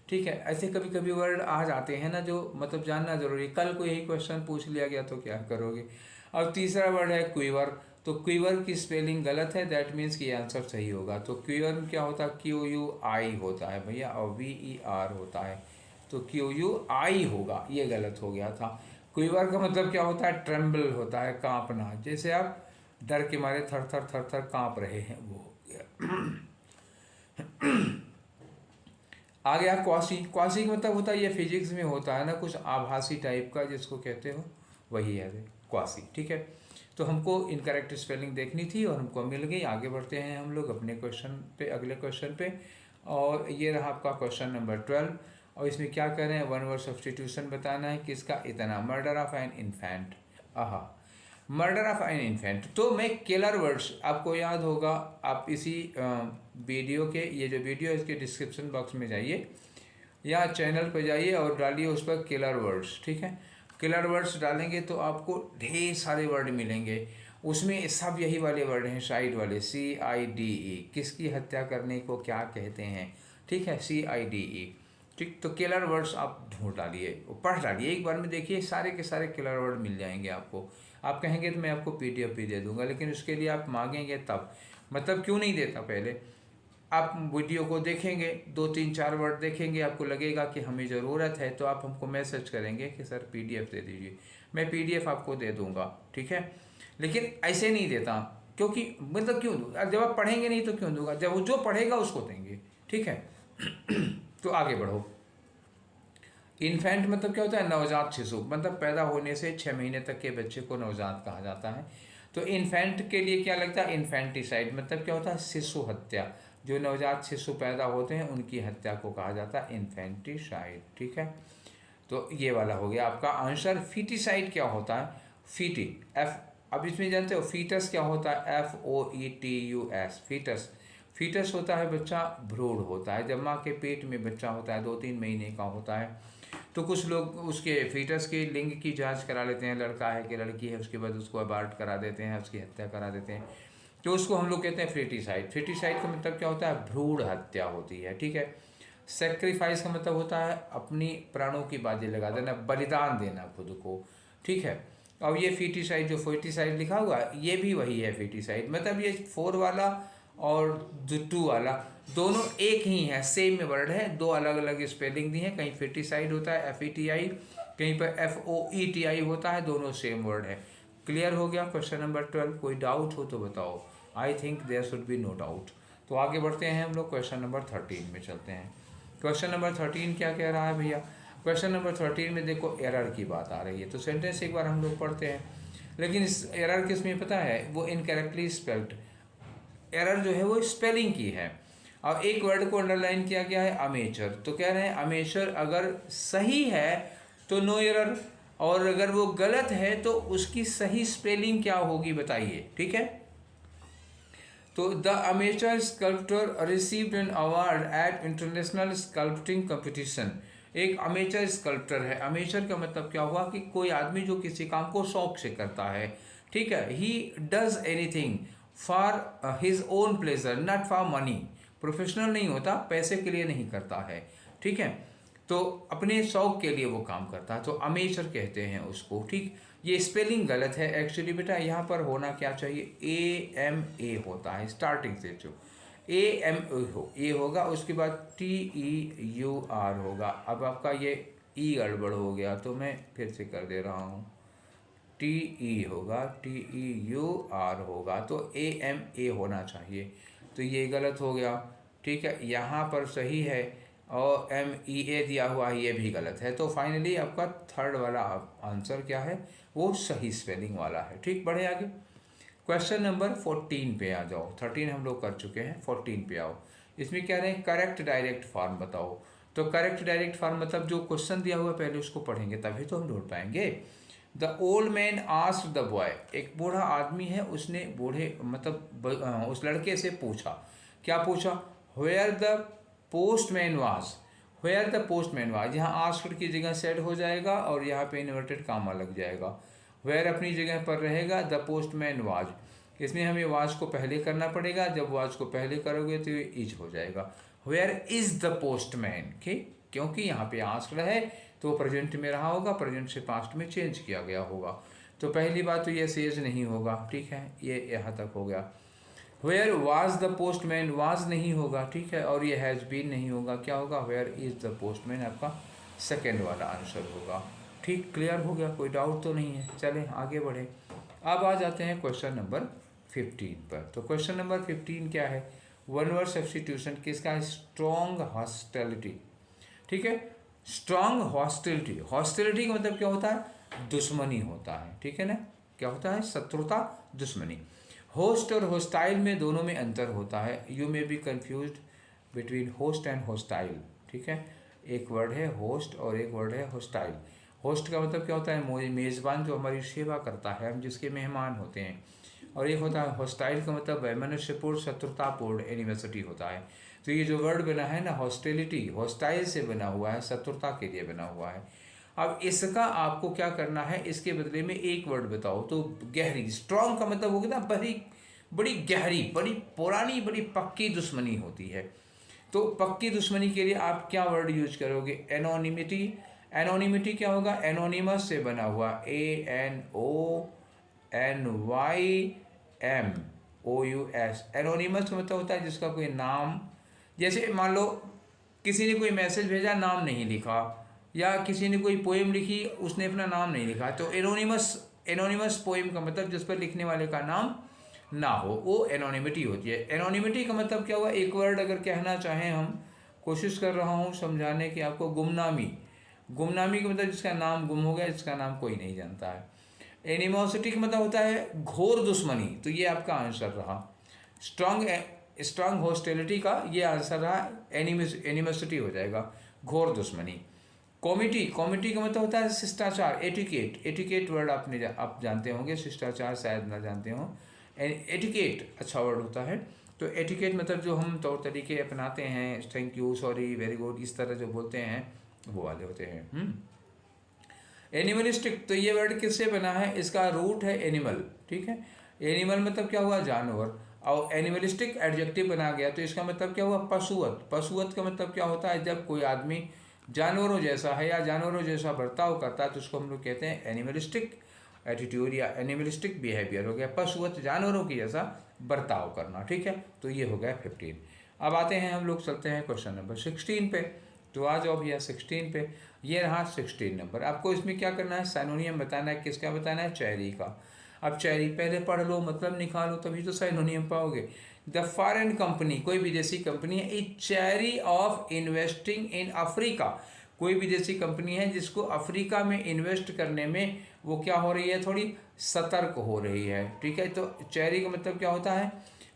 Speaker 1: ठीक है। ऐसे कभी कभी वर्ड आ जाते हैं ना जो मतलब जानना जरूरी। कल को यही क्वेश्चन पूछ लिया गया तो क्या करोगे। अब तीसरा वर्ड है क्वीवर। तो क्वीवर की स्पेलिंग गलत है, दैट मीन्स कि आंसर सही होगा। तो क्वीवर में क्या होता है, QUI होता है भैया, और VER होता है, तो QUI होगा, ये गलत हो गया था। क्वीवर का मतलब क्या होता है, ट्रेम्बल होता है, कांपना, जैसे आप डर के मारे थर थर थर थर कांप रहे हैं, वो हो गया। आ गया क्वासी। क्वासी का मतलब होता है, ये फिजिक्स में होता है ना कुछ आभासी टाइप का, जिसको कहते हो वही है क्वासी, ठीक है। तो हमको इनकरेक्ट स्पेलिंग देखनी थी और हमको मिल गई। आगे बढ़ते हैं हम लोग अपने क्वेश्चन पे, अगले क्वेश्चन पे। और ये रहा आपका क्वेश्चन नंबर 12। और इसमें क्या कर रहे हैं, वन वर्ड सब्सटीट्यूशन बताना है किसका, इतना, मर्डर ऑफ एन इन्फेंट। आहा, मर्डर ऑफ एन इन्फेंट। तो मैं किलर वर्ड्स, आपको याद होगा, आप इसी वीडियो के, ये जो वीडियो है इसके डिस्क्रिप्शन बॉक्स में जाइए या चैनल पर जाइए और डालिए उस पर किलर वर्ड्स, ठीक है। किलर वर्ड्स डालेंगे तो आपको ढेर सारे वर्ड मिलेंगे। उसमें सब यही वाले वर्ड हैं, साइड वाले, CIDE, किसकी हत्या करने को क्या कहते हैं, ठीक है, CIDE, ठीक। तो किलर वर्ड्स आप ढूंढ डालिए, पढ़ डालिए, एक बार में देखिए सारे के सारे किलर वर्ड मिल जाएंगे आपको। आप कहेंगे तो मैं आपको PDF भी दे दूंगा, लेकिन उसके लिए आप मांगेंगे तब, मतलब क्यों नहीं देता, पहले आप वीडियो को देखेंगे, 2 3 4 वर्ड देखेंगे, आपको लगेगा कि हमें ज़रूरत है, तो आप हमको मैसेज करेंगे कि सर PDF दे दीजिए, मैं PDF आपको दे दूंगा, ठीक है। लेकिन ऐसे नहीं देता, क्योंकि मतलब क्यों दूँ, जब आप पढ़ेंगे नहीं तो क्यों दूंगा, जब वो जो पढ़ेगा उसको देंगे, ठीक है। तो आगे बढ़ो। इन्फेंट मतलब क्या होता है, नवजात शिशु, मतलब पैदा होने से 6 महीने तक के बच्चे को नवजात कहा जाता है। तो इन्फेंट के लिए क्या लगता है, इन्फेंटिसाइड, मतलब क्या होता है, शिशु हत्या। जो नवजात शिशु पैदा होते हैं उनकी हत्या को कहा जाता है इन्फेंटिसाइड, ठीक है। तो ये वाला हो गया आपका आंसर। फीटिसाइड क्या होता है, फीटी, एफ, अब इसमें जानते हो फीटस क्या होता है, FOETUS, फीटस। फीटस होता है बच्चा, भ्रूण होता है, जब माँ के पेट में बच्चा होता है 2 3 महीने का होता है। तो कुछ लोग उसके फीटस के लिंग की जांच करा लेते हैं, लड़का है कि लड़की है, उसके बाद उसको अबार्ट करा देते हैं, उसकी हत्या करा देते हैं, तो उसको हम लोग कहते हैं फेटिसाइड। फेटिसाइड का मतलब क्या होता है, भ्रूण हत्या होती है, ठीक है। सेक्रीफाइस का मतलब होता है अपनी प्राणों की बाजी लगा देना, बलिदान देना खुद को, ठीक है। अब ये फीटिसाइड, जो फेटिसाइड लिखा हुआ है ये भी वही है फीटिसाइड, मतलब ये 4 वाला और जो 2 वाला दोनों एक ही है, सेम में वर्ड है, दो अलग अलग स्पेलिंग दी है, कहीं फेटिसाइड होता है FETI, कहीं पर FOETI होता है, दोनों सेम वर्ड है। क्लियर हो गया क्वेश्चन नंबर 12। कोई डाउट हो तो बताओ, I think there should be no doubt. तो आगे बढ़ते हैं हम लोग, क्वेश्चन नंबर 13 में चलते हैं। क्वेश्चन नंबर 13 क्या कह रहा है भैया, क्वेश्चन नंबर 13 में देखो एरर की बात आ रही है। तो सेंटेंस एक बार हम लोग पढ़ते हैं, लेकिन इस एरर किस में पता है, वो इनकरेक्टली स्पेल्ड एरर जो है वो स्पेलिंग की है। और एक वर्ड को अंडरलाइन किया गया है, अमेचर। तो कह रहे हैं अमेचर अगर सही है तो नो एरर, और अगर वो गलत है तो उसकी सही स्पेलिंग क्या होगी बताइए, ठीक है। तो the amateur sculptor received an award eight international sculpting competition. एक अमेचर स्कल्प्टर है, अमेचर का मतलब क्या हुआ कि कोई आदमी जो किसी काम को शौक से करता है, ठीक है। He does anything for his own pleasure, not for money. Professional नहीं होता, पैसे के लिए नहीं करता है, ठीक है। तो अपने शौक के लिए वो काम करता है, तो अमेचर कहते हैं उसको, ठीक। ये स्पेलिंग गलत है एक्चुअली बेटा, यहाँ पर होना क्या चाहिए, AMA होता है स्टार्टिंग से, जो AMA हो, ए होगा, उसके बाद TEUR होगा। अब आपका ये ई गड़बड़ हो गया तो मैं फिर से कर दे रहा हूँ, TE होगा, TEUR होगा, तो AMA होना चाहिए, तो ये गलत हो गया। ठीक है, यहाँ पर सही है और MEA दिया हुआ है ये भी गलत है। तो फाइनली आपका थर्ड वाला आंसर क्या है, वो सही स्पेलिंग वाला है। ठीक, बढ़े आगे। क्वेश्चन नंबर 14 पे आ जाओ। 13 हम लोग कर चुके हैं, 14 पे आओ। इसमें क्या रहे, करेक्ट डायरेक्ट फॉर्म बताओ। तो करेक्ट डायरेक्ट फॉर्म मतलब जो क्वेश्चन दिया हुआ पहले उसको पढ़ेंगे तभी तो हम ढूंढ पाएंगे। The old man asked the boy, एक बूढ़ा आदमी है, उसने बूढ़े मतलब उस लड़के से पूछा, क्या पूछा, where the postman was, where the postman was. यहाँ आस्क्ड की जगह सेड हो जाएगा और यहाँ पे इन्वर्टेड कामा लग जाएगा। वेयर अपनी जगह पर रहेगा, द पोस्टमैन वाज, इसमें हमें वाज को पहले करना पड़ेगा। जब वाज को पहले करोगे तो ये इज हो जाएगा। वेयर इज द पोस्टमैन, क्योंकि यहाँ पे आस्क्ड है तो प्रेजेंट में रहा होगा, प्रेजेंट से पास्ट में चेंज किया गया होगा। तो पहली बात तो ये सेज नहीं होगा, ठीक है, ये यहाँ तक हो गया। Where was the postman, was नहीं होगा, ठीक है, और ये हैज़ बीन नहीं होगा, क्या होगा, वेयर इज द पोस्टमैन आपका सेकेंड वाला आंसर होगा। ठीक, क्लियर हो गया, कोई डाउट तो नहीं है। चलें आगे बढ़े। अब आ जाते हैं क्वेश्चन नंबर 15 पर। तो क्वेश्चन नंबर 15 क्या है, वन वर्ड सब्स्टिट्यूशन किसका है, स्ट्रॉन्ग हॉस्टिलिटी। ठीक है, स्ट्रॉन्ग हॉस्टिलिटी, हॉस्टिलिटी का मतलब क्या होता है, दुश्मनी होता है, ठीक है ना, क्या होता है, शत्रुता, दुश्मनी। होस्ट और होस्टाइल में दोनों में अंतर होता है। You may be confused between host and hostile, ठीक है, एक वर्ड है होस्ट और एक वर्ड है होस्टाइल। होस्ट का मतलब क्या होता है, मेज़बान जो हमारी सेवा करता है, हम जिसके मेहमान होते हैं। और एक होता है होस्टाइल का मतलब वैमनस्यपूर्ण, शत्रुतापूर्ण, एनिवर्सिटी होता है। तो ये जो वर्ड बना है ना हॉस्टिलिटी, हॉस्टाइल से बना हुआ है, शत्रुता के लिए बना हुआ है। अब इसका आपको क्या करना है, इसके बदले में एक वर्ड बताओ। तो गहरी, स्ट्रॉन्ग का मतलब होगा ना बड़ी गहरी, बड़ी पुरानी, बड़ी पक्की दुश्मनी होती है। तो पक्की दुश्मनी के लिए आप क्या वर्ड यूज करोगे, एनोनिमिटी। एनोनिमिटी क्या होगा, एनोनिमस से बना हुआ, ANONYMOUS। एनोनिमस का मतलब होता है जिसका कोई नाम, जैसे मान लो किसी ने कोई मैसेज भेजा, नाम नहीं लिखा, या किसी ने कोई पोएम लिखी, उसने अपना नाम नहीं लिखा, तो एनोनिमस पोएम का मतलब जिस पर लिखने वाले का नाम ना हो, वो एनोनिमिटी होती है। एनोनिमिटी का मतलब क्या हुआ, एक वर्ड अगर कहना चाहें हम, कोशिश कर रहा हूँ समझाने की आपको, गुमनामी। गुमनामी का मतलब जिसका नाम गुम हो गया, जिसका नाम कोई नहीं जानता है। एनिमोसिटी का मतलब होता है घोर दुश्मनी, तो ये आपका आंसर रहा। स्ट्रॉन्ग हॉस्टिलिटी का ये आंसर रहा, एनिमोसिटी हो जाएगा, घोर दुश्मनी। कॉमिटी का मतलब होता है शिष्टाचार, एटिकेट वर्ड आप जानते होंगे, शिष्टाचार शायद ना जानते हो। एटिकेट अच्छा वर्ड होता है। तो एटिकेट मतलब जो हम तौर तरीके अपनाते हैं, thank you, sorry, very good, इस तरह जो बोलते हैं वो वाले होते हैं। एनिमलिस्टिक, तो ये वर्ड किससे बना है, इसका रूट है एनिमल, ठीक है। एनिमल मतलब क्या हुआ, जानवर, और एनिमलिस्टिक एडजेक्टिव बना गया तो इसका मतलब क्या हुआ, पशुवत। पशुवत का मतलब क्या होता है, जब कोई आदमी जानवरों जैसा है या जानवरों जैसा बर्ताव करता है तो उसको हम लोग कहते हैं एनिमलिस्टिक एटीट्यूड या एनिमलिस्टिक बिहेवियर हो गया, पशुवत, जानवरों की जैसा बर्ताव करना, ठीक है। तो ये हो गया 15। अब आते हैं हम लोग, चलते हैं क्वेश्चन नंबर 16 पे। तो आ जाओ भैया 16 पे, ये रहा 16 नंबर। आपको इसमें क्या करना है, साइनोनियम बताना है, किसका बताना है, चेरी का। अब चेरी पहले पढ़ लो, मतलब निकालो, तभी तो साइनोनियम पाओगे। द फॉरेन कंपनी, कोई विदेशी कंपनी है, is cherry of investing in Africa, कोई विदेशी कंपनी है जिसको अफ्रीका में इन्वेस्ट करने में वो क्या हो रही है, थोड़ी सतर्क हो रही है, ठीक है। तो चेरी का मतलब क्या होता है,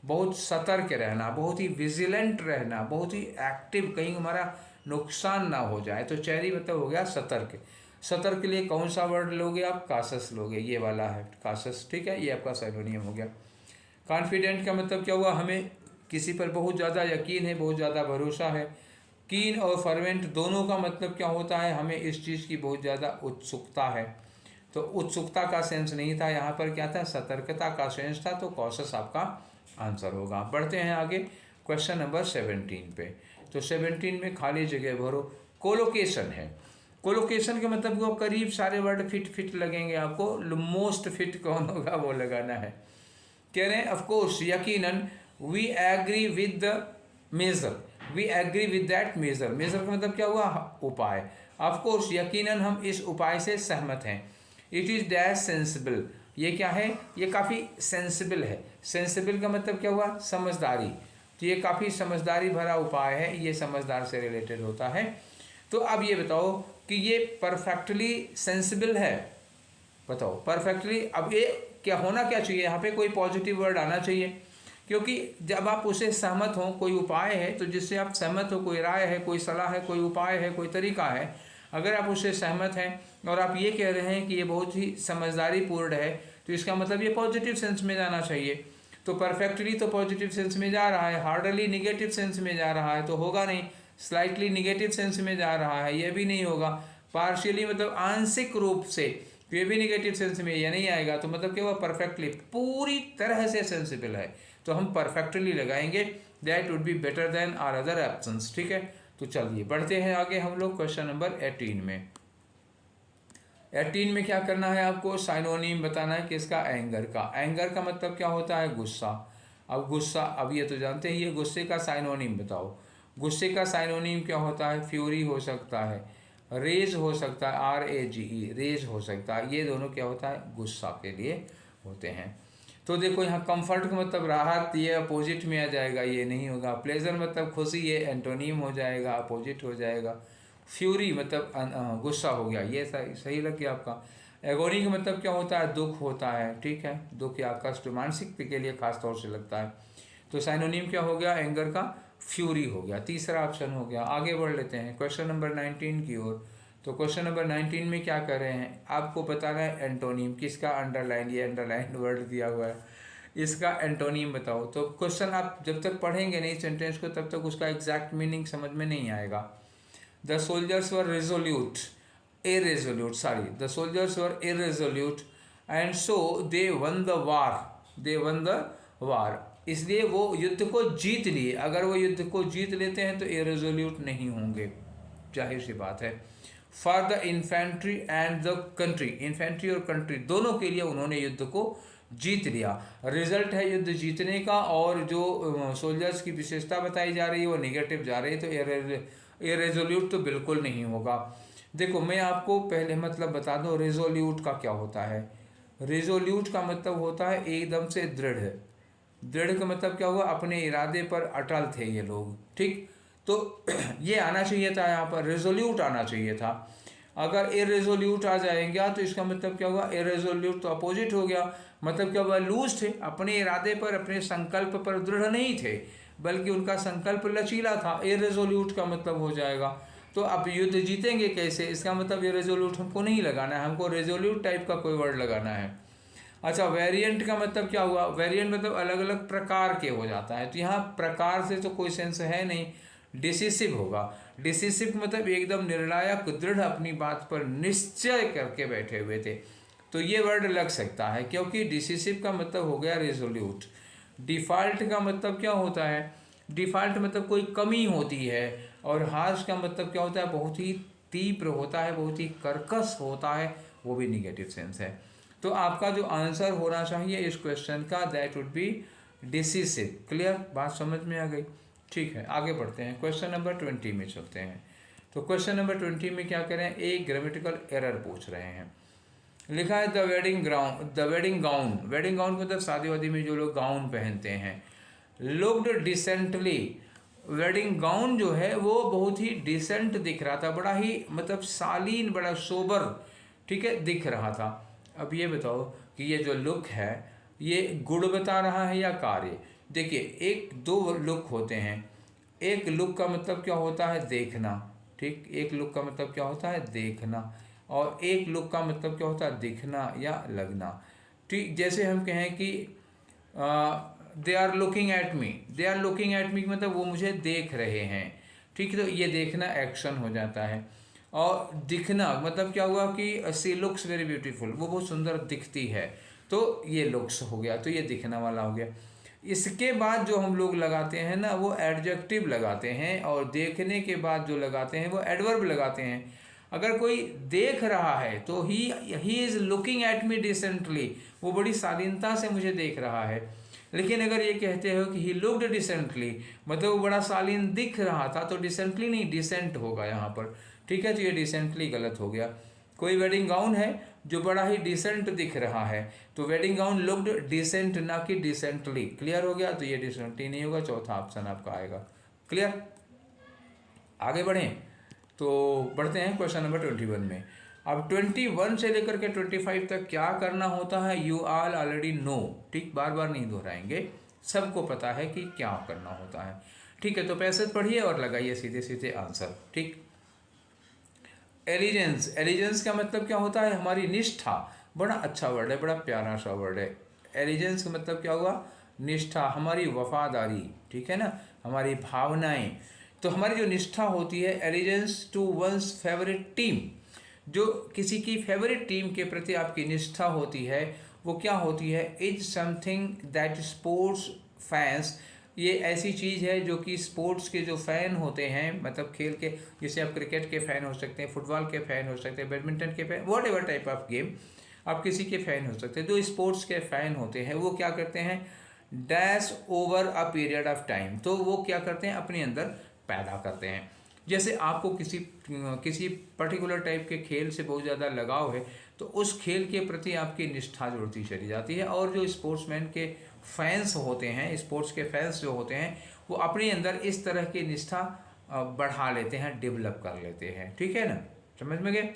Speaker 1: बहुत सतर्क रहना, बहुत ही विजिलेंट रहना, बहुत ही एक्टिव, कहीं हमारा नुकसान ना हो जाए। तो चेरी मतलब हो गया सतर्क। सतर्क के लिए कौन सा वर्ड लोगे आप, कासस लोगे, ये वाला है कासस, ठीक है, ये आपका साइनोनियम हो गया। कॉन्फिडेंट का मतलब क्या हुआ, हमें किसी पर बहुत ज़्यादा यकीन है, बहुत ज़्यादा भरोसा है। कीन और फर्वेंट दोनों का मतलब क्या होता है, हमें इस चीज़ की बहुत ज़्यादा उत्सुकता है। तो उत्सुकता का सेंस नहीं था, यहाँ पर क्या था, सतर्कता का सेंस था, तो कॉशस आपका आंसर होगा। बढ़ते हैं आगे क्वेश्चन नंबर 17 पे। तो 17 में खाली जगह भरो। कोलोकेशन है, कोलोकेशन के मतलब वो करीब सारे वर्ड फिट लगेंगे आपको, मोस्ट फिट कौन होगा वो लगाना है। कह रहे हैं ऑफकोर्स, यकीनन, we agree with the major, we agree with that major. Major का मतलब क्या हुआ, उपाय। ऑफकोर्स, यकीनन हम इस उपाय से सहमत हैं। इट इज़ डैश सेंसिबल, ये क्या है, ये काफ़ी सेंसिबल है। सेंसिबल का मतलब क्या हुआ, समझदारी, तो ये काफ़ी समझदारी भरा उपाय है, ये समझदार से रिलेटेड होता है। तो अब ये बताओ कि ये परफेक्टली सेंसिबल है, बताओ परफेक्टली। अब ये क्या होना क्या चाहिए, यहाँ पे कोई पॉजिटिव वर्ड आना चाहिए, क्योंकि जब आप उससे सहमत हो, कोई उपाय है तो जिससे आप सहमत हो, कोई राय है, कोई सलाह है, कोई उपाय है, कोई तरीका है, अगर आप उससे सहमत हैं और आप ये कह रहे हैं कि ये बहुत ही समझदारी पूर्ण है, तो इसका मतलब ये पॉजिटिव सेंस में जाना चाहिए। तो परफेक्टली तो पॉजिटिव सेंस में जा रहा है, हार्डली निगेटिव सेंस में जा रहा है तो होगा नहीं, स्लाइटली निगेटिव सेंस में जा रहा है ये भी नहीं होगा, पार्शियली मतलब आंशिक रूप से ये भी निगेटिव सेंस में ये नहीं आएगा, तो मतलब कि वह परफेक्टली पूरी तरह से सेंसिबल है, तो हम परफेक्टली लगाएंगे, that would be better than our other options. ठीक है, तो चलिए बढ़ते हैं आगे हम लोग क्वेश्चन नंबर 18 में। 18 में क्या करना है आपको, साइनोनिम बताना है किसका, एंगर का। एंगर का मतलब क्या होता है, गुस्सा। अब गुस्सा, अब ये तो जानते हैं, ये गुस्से का साइनोनिम बताओ। गुस्से का साइनोनिम क्या होता है, फ्यूरी हो सकता है, रेज हो सकता है, RAGE रेज हो सकता है, ये दोनों क्या होता है, गुस्सा के लिए होते हैं। तो देखो यहाँ कंफर्ट का मतलब राहत, ये अपोजिट में आ जाएगा, ये नहीं होगा। प्लेजर मतलब खुशी, ये एंटोनिम हो जाएगा, अपोजिट हो जाएगा। फ्यूरी मतलब गुस्सा हो गया, ये सही लग गया आपका। एगोनी का मतलब क्या होता है, दुख होता है, ठीक है, दुख या कष्ट मानसिक के लिए खास तौर से लगता है। तो साइनोनिम क्या हो गया, एंगर का फ्यूरी हो गया, तीसरा ऑप्शन हो गया। आगे बढ़ लेते हैं क्वेश्चन नंबर 19 की ओर। तो क्वेश्चन नंबर 19 में क्या कर रहे हैं, आपको बताना है एंटोनिम किसका, अंडरलाइन, ये अंडरलाइन वर्ड दिया हुआ है, इसका एंटोनिम बताओ। तो क्वेश्चन आप जब तक पढ़ेंगे नहीं सेंटेंस को, तब तक उसका एग्जैक्ट मीनिंग समझ में नहीं आएगा। The soldiers were resolute, irresolute, sorry, the soldiers were irresolute and so they won the war, they won the war, इसलिए वो युद्ध को जीत लिए। अगर वो युद्ध को जीत लेते हैं तो irresolute नहीं होंगे, जाहिर सी बात है। For the infantry and the country, infantry और कंट्री दोनों के लिए उन्होंने युद्ध को जीत लिया। रिजल्ट है युद्ध जीतने का, और जो सोल्जर्स की विशेषता बताई जा रही है वो निगेटिव जा रही है, तो irresolute तो बिल्कुल नहीं होगा। देखो मैं आपको पहले मतलब बता दूं रेजोल्यूट का क्या होता है। रेजोल्यूट का मतलब होता है एकदम से दृढ़। दृढ़ का मतलब क्या हुआ, अपने इरादे पर अटल थे ये लोग, ठीक। तो ये आना चाहिए था, यहाँ पर रेजोल्यूट आना चाहिए था। अगर इरेजोल्यूट आ जाएगा तो इसका मतलब क्या होगा, इरेजोल्यूट तो अपोजिट हो गया, मतलब क्या हुआ, लूज थे, अपने इरादे पर, अपने संकल्प पर दृढ़ नहीं थे, बल्कि उनका संकल्प लचीला था। इरेजोल्यूट का मतलब हो जाएगा। तो अब युद्ध जीतेंगे कैसे, इसका मतलब ये रेजोल्यूट हमको नहीं लगाना है, हमको रेजोल्यूट टाइप का कोई वर्ड लगाना है। अच्छा, वेरिएंट का मतलब क्या हुआ, वेरिएंट मतलब अलग अलग प्रकार के हो जाता है, तो यहाँ प्रकार से तो कोई सेंस है नहीं, डिसिसिव होगा। डिसिसिव मतलब एकदम निर्णायक, दृढ़, अपनी बात पर निश्चय करके बैठे हुए थे, तो ये वर्ड लग सकता है, क्योंकि डिसिसिव का मतलब हो गया रेजोल्यूट। डिफॉल्ट का मतलब क्या होता है, डिफॉल्ट मतलब कोई कमी होती है, और हार्श का मतलब क्या होता है, बहुत ही तीव्र होता है, बहुत ही कर्कश होता है, वो भी निगेटिव सेंस है। तो आपका जो आंसर होना चाहिए इस क्वेश्चन का, that would B decisive. Clear, बात समझ में आ गई। ठीक है, आगे बढ़ते हैं, क्वेश्चन नंबर 20 में चलते हैं। तो क्वेश्चन नंबर 20 में क्या करें, एक ग्रामेटिकल एरर पूछ रहे हैं। लिखा है the wedding gown, wedding gown मतलब शादी वादी में जो लोग गाउन पहनते हैं, लुक्ड डिसेंटली। वेडिंग गाउन जो है वो बहुत ही डिसेंट दिख रहा था, बड़ा ही मतलब शालीन, बड़ा सोबर, ठीक है, दिख रहा था। अब ये बताओ कि ये जो लुक है ये गुण बता रहा है या कार्य। देखिए एक दो लुक होते हैं, एक लुक का मतलब क्या होता है, देखना, ठीक, एक लुक का मतलब क्या होता है, देखना, और एक लुक का मतलब क्या होता है, दिखना या लगना। ठीक, जैसे हम कहें कि they are looking at me, they are looking at me मतलब वो मुझे देख रहे हैं, ठीक है, तो ये देखना एक्शन हो जाता है। और दिखना मतलब क्या हुआ कि सी लुक्स वेरी ब्यूटीफुल, वो बहुत सुंदर दिखती है, तो ये लुक्स हो गया, तो ये दिखना वाला हो गया। इसके बाद जो हम लोग लगाते हैं ना वो एडजेक्टिव लगाते हैं, और देखने के बाद जो लगाते हैं वो एडवर्ब लगाते हैं। अगर कोई देख रहा है तो he is looking at me decently, वो बड़ी शालीनता से मुझे देख रहा है। लेकिन अगर ये कहते हो कि ही लुक्ड डिसेंटली मतलब वो बड़ा शालीन दिख रहा था, तो डिसेंटली नहीं, डिसेंट होगा यहाँ पर, ठीक है, तो ये डिसेंटली गलत हो गया। कोई वेडिंग गाउन है जो बड़ा ही डिसेंट दिख रहा है। तो वेडिंग गाउन लुक्ड डिसेंट, ना कि डिसेंटली। क्लियर हो गया? तो ये डिसेंटली नहीं होगा, चौथा ऑप्शन आपका आएगा। क्लियर? आगे बढ़ें तो बढ़ते हैं क्वेश्चन नंबर 21 में। अब 21 से लेकर के 25 तक क्या करना होता है, यू ऑल ऑलरेडी नो। ठीक, बार बार नहीं दोहराएंगे, सबको पता है कि क्या करना होता है। ठीक है, तो पैसेज पढ़िए और लगाइए सीधे सीधे आंसर। ठीक, एलिजेंस, एलिजेंस का मतलब क्या होता है, हमारी निष्ठा। बड़ा अच्छा वर्ड है, बड़ा प्यारा सा वर्ड है। एलिजेंस का मतलब क्या हुआ, निष्ठा, हमारी वफादारी। ठीक है ना, हमारी भावनाएं। तो हमारी जो निष्ठा होती है, allegiance to one's favourite team, जो किसी की फेवरेट टीम के प्रति आपकी निष्ठा होती है, वो क्या होती है, is something that sports fans, ये ऐसी चीज़ है जो कि स्पोर्ट्स के जो फ़ैन होते हैं, मतलब खेल के, जैसे आप क्रिकेट के फ़ैन हो सकते हैं, फुटबॉल के फ़ैन हो सकते हैं, बैडमिंटन के fan, what ever type of game आप किसी के फ़ैन हो सकते हैं। जो स्पोर्ट्स के फ़ैन होते हैं वो क्या करते हैं, dash over a period of time, तो वो क्या करते हैं, अपने अंदर पैदा करते हैं। जैसे आपको किसी पर्टिकुलर टाइप के खेल से बहुत ज़्यादा लगाव है, तो उस खेल के प्रति आपकी निष्ठा जुड़ती चली जाती है। और जो स्पोर्ट्समैन के फैंस होते हैं, स्पोर्ट्स के फैंस जो होते हैं, वो अपने अंदर इस तरह की निष्ठा बढ़ा लेते हैं, डेवलप कर लेते हैं। ठीक है ना, समझ में गए?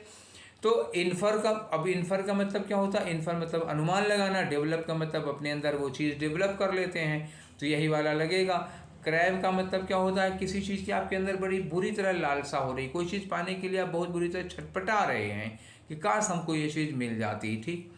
Speaker 1: तो इन्फर का मतलब क्या होता है, इन्फर मतलब अनुमान लगाना, डेवलप का मतलब अपने अंदर वो चीज़ डेवलप कर लेते हैं, तो यही वाला लगेगा। क्रैव का मतलब क्या होता है, किसी चीज़ की आपके अंदर बड़ी बुरी तरह लालसा हो रही, कोई चीज़ पाने के लिए आप बहुत बुरी तरह छटपटा रहे हैं कि काश हमको ये चीज़ मिल जाती। ठीक,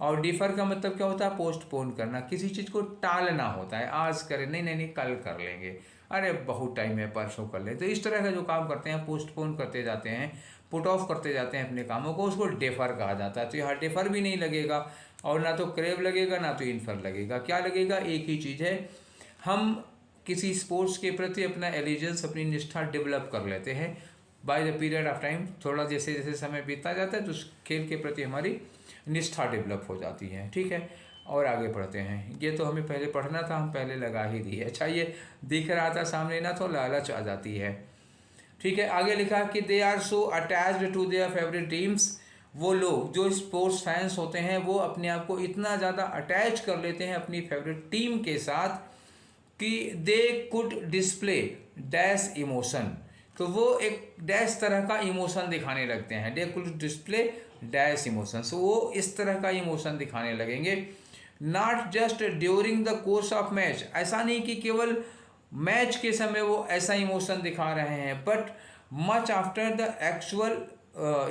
Speaker 1: और डिफर का मतलब क्या होता है, पोस्टपोन करना, किसी चीज़ को टालना होता है, आज करें, नहीं कल कर लेंगे, अरे बहुत टाइम है, परसों कर ले। तो इस तरह का जो काम करते हैं, पोस्टपोन करते जाते हैं, पुट ऑफ करते जाते हैं अपने कामों को, उसको डेफर कहा जाता है। तो यहाँ डेफर भी नहीं लगेगा, और ना तो क्रेव लगेगा, ना तो इन्फर लगेगा। क्या लगेगा, एक ही चीज़ है, हम किसी स्पोर्ट्स के प्रति अपना एलिजेंस, अपनी निष्ठा डेवलप कर लेते हैं by the period of time. थोड़ा जैसे जैसे समय बीतता जाता है तो उस खेल के प्रति हमारी निष्ठा डेवलप हो जाती है। ठीक है, और आगे पढ़ते हैं। ये तो हमें पहले पढ़ना था, हम पहले लगा ही दिए। अच्छा, ये दिख रहा था सामने ना, तो लालच आ जाती है। ठीक है, आगे लिखा कि they are so attached to their favourite teams, वो लोग जो स्पोर्ट्स फैंस होते हैं वो अपने आप को इतना ज़्यादा अटैच कर लेते हैं अपनी फेवरेट टीम के साथ कि they could display dash emotion, तो वो एक डैश तरह का इमोशन दिखाने लगते हैं। They could display dash emotion, so वो इस तरह का इमोशन दिखाने लगेंगे। Not just during the course of match, ऐसा नहीं कि केवल मैच के समय वो ऐसा इमोशन दिखा रहे हैं, but much after the actual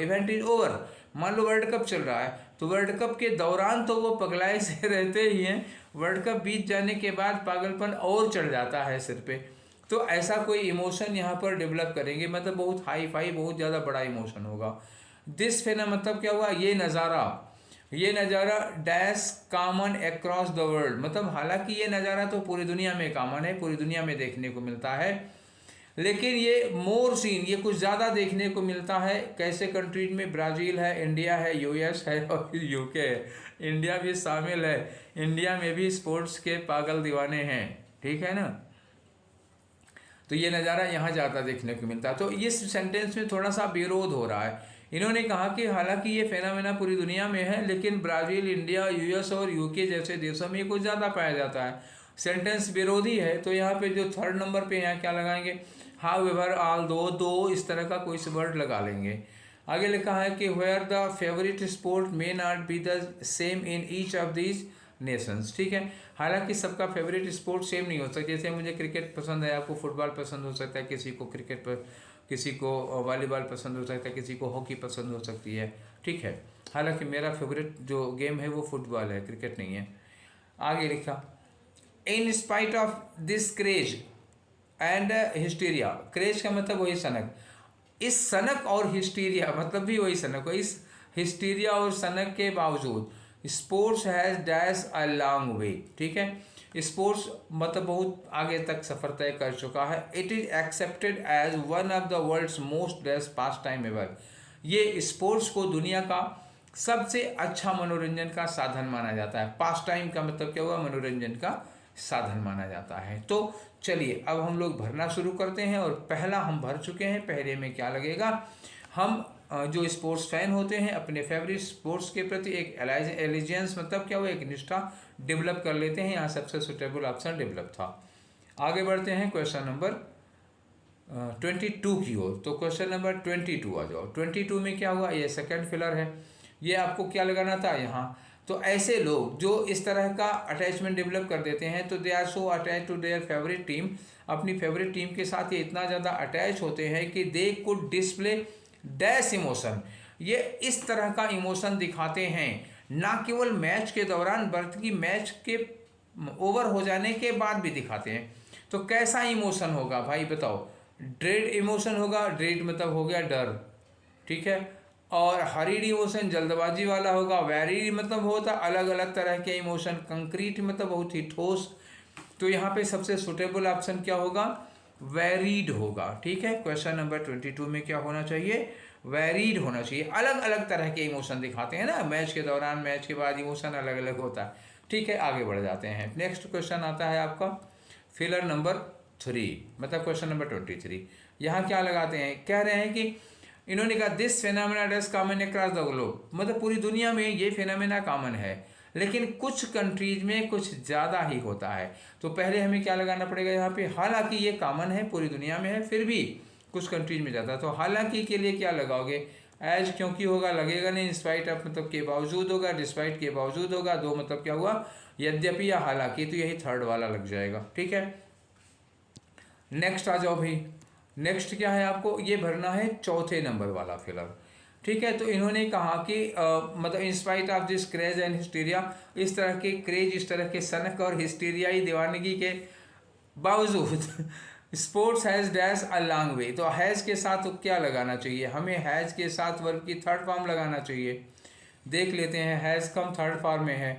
Speaker 1: event is over. मान लो वर्ल्ड कप चल रहा है, तो वर्ल्ड कप के दौरान तो वो पगलाए से रहते ही हैं, वर्ल्ड कप बीत जाने के बाद पागलपन और चढ़ जाता है सिर पे। तो ऐसा कोई इमोशन यहाँ पर डेवलप करेंगे, मतलब बहुत हाई फाई, बहुत ज़्यादा बड़ा इमोशन होगा। दिस फेना मतलब क्या हुआ, ये नज़ारा dash common across the world, मतलब हालांकि ये नज़ारा तो पूरी दुनिया में कॉमन है, पूरी दुनिया में देखने को मिलता है, लेकिन ये मोर सीन, ये कुछ ज़्यादा देखने को मिलता है कैसे कंट्रीज में, ब्राज़ील है, इंडिया है, यूएस है और यूके है, इंडिया भी शामिल है। इंडिया में भी स्पोर्ट्स के पागल दीवाने हैं। ठीक है ना, तो ये नज़ारा यहाँ ज़्यादा देखने को मिलता है। तो इस सेंटेंस में थोड़ा सा विरोध हो रहा है। इन्होंने कहा कि हालांकि ये फेनामेना पूरी दुनिया में है, लेकिन ब्राज़ील, इंडिया, यूएस और यूके जैसे देशों में कुछ ज़्यादा पाया जाता है। सेंटेंस विरोधी है, तो यहाँ पे जो थर्ड नंबर पे यहाँ क्या लगाएंगे, हाउएवर, ऑल दो इस तरह का कोई वर्ड लगा लेंगे। आगे लिखा है कि where the favourite sport may not be the same in each of these nations. ठीक है, हालांकि सबका फेवरेट स्पोर्ट सेम नहीं हो सकता। जैसे मुझे क्रिकेट पसंद है, आपको फुटबॉल पसंद हो सकता है, किसी को क्रिकेट पर, किसी को वॉलीबॉल पसंद हो सकता है, किसी को हॉकी पसंद हो सकती है। ठीक है, हालांकि मेरा फेवरेट जो गेम है वो फुटबॉल है, क्रिकेट नहीं है। आगे लिखा, in spite of this craze and hysteria, craze का मतलब वही सनक, इस सनक और हिस्टीरिया मतलब भी वही सनक हो, इस हिस्टीरिया और सनक के बावजूद sports has dash a long way. ठीक है, स्पोर्ट्स मतलब बहुत आगे तक सफ़र तय कर चुका है। It is accepted as one of the world's most best pastime ever, ये स्पोर्ट्स को दुनिया का सबसे अच्छा मनोरंजन का साधन माना जाता है। पास टाइम का मतलब क्या हुआ, मनोरंजन का साधन माना जाता है। तो चलिए अब हम लोग भरना शुरू करते हैं, और पहला हम भर चुके हैं। पहले में क्या लगेगा, हम जो स्पोर्ट्स फैन होते हैं अपने फेवरेट स्पोर्ट्स के प्रति एक एलिजेंस मतलब क्या हुआ, एक निष्ठा डेवलप कर लेते हैं। यहाँ सबसे सुटेबल ऑप्शन डेवलप था। आगे बढ़ते हैं क्वेश्चन नंबर 22 की ओर। तो क्वेश्चन नंबर 22 आ जाओ। 22 में क्या हुआ, ये सेकंड फिलर है। ये आपको क्या लगाना था यहाँ। तो ऐसे लोग जो इस तरह का अटैचमेंट डेवलप कर देते हैं, तो they are so attach to their favourite team, अपनी फेवरेट टीम के साथ ये इतना ज़्यादा अटैच होते हैं कि they could display dash emotion, ये इस तरह का इमोशन दिखाते हैं, ना केवल मैच के दौरान बल्कि मैच के ओवर हो जाने के बाद भी दिखाते हैं। तो कैसा इमोशन होगा भाई बताओ। ड्रेड इमोशन होगा, ड्रेड मतलब हो गया डर, ठीक है। और हरीड इमोशन जल्दबाजी वाला होगा, वैरीड मतलब होता अलग अलग तरह के इमोशन, कंक्रीट मतलब बहुत ही ठोस। तो यहाँ पे सबसे सुटेबल ऑप्शन क्या होगा, वैरीड होगा, ठीक है। क्वेश्चन नंबर 22 में क्या होना चाहिए, वैरीड होना चाहिए। अलग अलग तरह के इमोशन दिखाते हैं ना, मैच के दौरान मैच के बाद इमोशन अलग अलग होता है, ठीक है। आगे बढ़ जाते हैं। नेक्स्ट क्वेश्चन आता है आपका फिलर नंबर 3 मतलब क्वेश्चन नंबर 23। यहाँ क्या लगाते हैं, कह रहे हैं कि इन्होंने कहा this phenomena does common across the globe, मतलब पूरी दुनिया में ये फेनामिना कॉमन है, लेकिन कुछ कंट्रीज में कुछ ज़्यादा ही होता है। तो पहले हमें क्या लगाना पड़ेगा यहाँ पे, हालांकि ये कॉमन है पूरी दुनिया में है, फिर भी कुछ कंट्रीज में ज़्यादा। तो हालांकि के लिए क्या लगाओगे, एज क्योंकि होगा, लगेगा नहीं, इंस्पाइट ऑफ मतलब के बावजूद होगा, डिस्पाइट के बावजूद होगा, दो मतलब क्या हुआ, यद्यपि या हालांकि, तो यही थर्ड वाला लग जाएगा, ठीक है। नेक्स्ट आ जाओ भाई। नेक्स्ट क्या है, आपको ये भरना है चौथे नंबर वाला फिलर, ठीक है। तो इन्होंने कहा कि मतलब in spite of this craze and hysteria, इस तरह के क्रेज, इस तरह के सनक और हिस्टीरियाई दीवानगी के बावजूद sports has dash a long way. तो हैज़ के साथ तो क्या लगाना चाहिए हमें, हैज़ के साथ वर्ब की थर्ड फॉर्म लगाना चाहिए। देख लेते हैं, हैज़ कम थर्ड फॉर्म में है,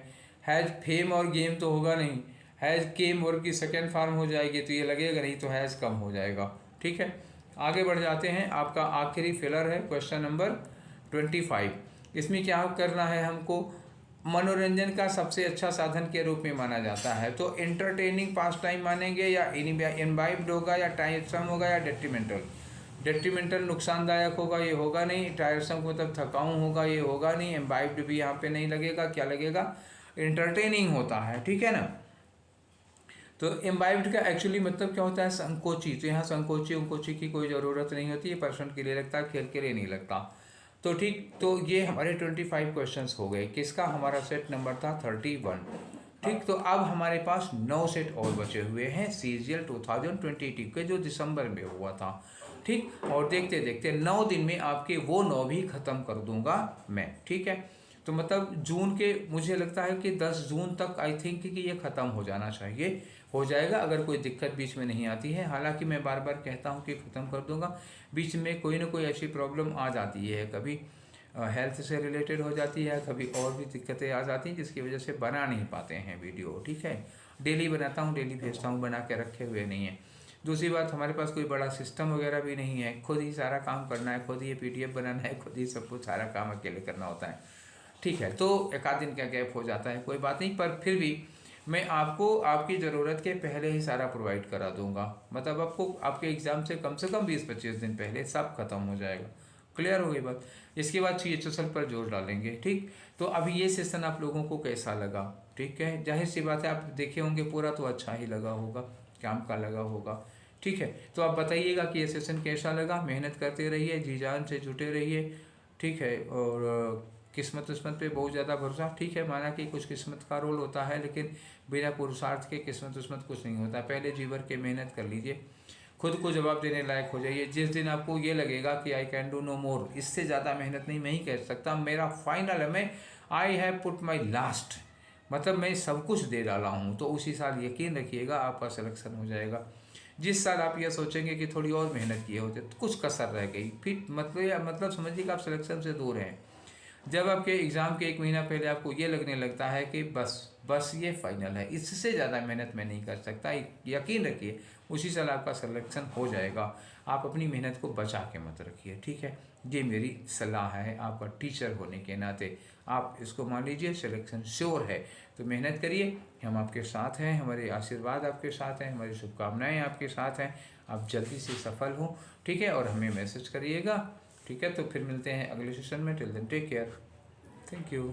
Speaker 1: हैज़ फेम और गेम तो होगा नहीं, हैज़ केम वर्ब की सेकेंड फॉर्म हो जाएगी तो ये लगेगा नहीं, तो हैज़ कम हो जाएगा, ठीक है। आगे बढ़ जाते हैं। आपका आखिरी फिलर है क्वेश्चन नंबर 25। इसमें क्या करना है हमको, मनोरंजन का सबसे अच्छा साधन के रूप में माना जाता है। तो एंटरटेनिंग पास टाइम मानेंगे, या इनवाइब्ड होगा, या टायरसम होगा, या डेट्रीमेंटल। डेट्रीमेंटल नुकसानदायक होगा, ये होगा नहीं। टायरसम मतलब थकाऊ होगा, ये होगा नहीं। इनवाइब्ड भी यहाँ पे नहीं लगेगा, क्या लगेगा, एंटरटेनिंग होता है, ठीक है ना। तो इम्बाइब्ड का एक्चुअली मतलब क्या होता है, संकोची। तो यहाँ संकोची उनकोची की कोई ज़रूरत नहीं होती, ये पर्सन के लिए लगता है, खेल के लिए नहीं लगता। तो ठीक, तो ये हमारे 25 क्वेश्चंस हो गए। किसका, हमारा सेट नंबर था 31, ठीक। तो अब हमारे पास 9 सेट और बचे हुए हैं CGL 2022 के, जो दिसंबर में हुआ था, ठीक। और देखते देखते 9 दिन में आपके वो 9 भी ख़त्म कर दूंगा मैं, ठीक है। तो मतलब जून के, मुझे लगता है कि 10 जून तक आई थिंक कि ये ख़त्म हो जाना चाहिए, हो जाएगा अगर कोई दिक्कत बीच में नहीं आती है। हालांकि मैं बार बार कहता हूँ कि ख़त्म कर दूंगा, बीच में कोई ना कोई ऐसी प्रॉब्लम आ जाती है, कभी हेल्थ से रिलेटेड हो जाती है, कभी और भी दिक्कतें आ जाती हैं, जिसकी वजह से बना नहीं पाते हैं वीडियो, ठीक है। डेली बनाता हूँ, डेली भेजता हूँ, बना के रखे हुए नहीं है। दूसरी बात, हमारे पास कोई बड़ा सिस्टम वगैरह भी नहीं है, खुद ही सारा काम करना है, खुद ही PDF बनाना है, खुद ही सब कुछ सारा काम अकेले करना होता है, ठीक है। तो एक आध दिन का गैप हो जाता है, कोई बात नहीं, पर फिर भी मैं आपको आपकी ज़रूरत के पहले ही सारा प्रोवाइड करा दूंगा। मतलब आपको आपके एग्ज़ाम से कम 20-25 दिन पहले सब खत्म हो जाएगा। क्लियर हो गई बात। इसके बाद CHSL पर जोर डालेंगे, ठीक। तो अभी ये सेशन आप लोगों को कैसा लगा, ठीक है। जाहिर सी बात है आप देखे होंगे पूरा, तो अच्छा ही लगा होगा, काम का लगा होगा, ठीक है। तो आप बताइएगा कि ये सेशन कैसा लगा। मेहनत करते रहिए, जी जान से जुटे रहिए, ठीक है। और किस्मत पे बहुत ज़्यादा भरोसा, ठीक है। माना कि कुछ किस्मत का रोल होता है, लेकिन बिना पुरुषार्थ के किस्मत कुछ नहीं होता। पहले जी भर के मेहनत कर लीजिए, खुद को जवाब देने लायक हो जाइए। जिस दिन आपको ये लगेगा कि आई कैन डू नो मोर, इससे ज़्यादा मेहनत नहीं, मैं ही कह सकता, मेरा फाइनल है, मैं I have put my last, मतलब मैं सब कुछ दे डाला हूँ, तो उसी साल यकीन रखिएगा आपका सिलेक्शन हो जाएगा। जिस साल आप ये सोचेंगे कि थोड़ी और मेहनत किए होते तो कुछ कसर रह गई, फिर मतलब समझिए कि आप सिलेक्शन से दूर हैं। जब आपके एग्ज़ाम के 1 महीना पहले आपको ये लगने लगता है कि बस ये फाइनल है, इससे ज़्यादा मेहनत मैं नहीं कर सकता, यकीन रखिए उसी साल आपका सिलेक्शन हो जाएगा। आप अपनी मेहनत को बचा के मत रखिए, ठीक है। ये मेरी सलाह है आपका टीचर होने के नाते, आप इसको मान लीजिए, सिलेक्शन श्योर है। तो मेहनत करिए, हम आपके साथ हैं, हमारे आशीर्वाद आपके साथ हैं, हमारी शुभकामनाएँ आपके साथ हैं। आप जल्दी से सफल हों, ठीक है। और हमें मैसेज करिएगा, ठीक है, तो फिर मिलते हैं अगले सेशन में। Till then take care, thank you.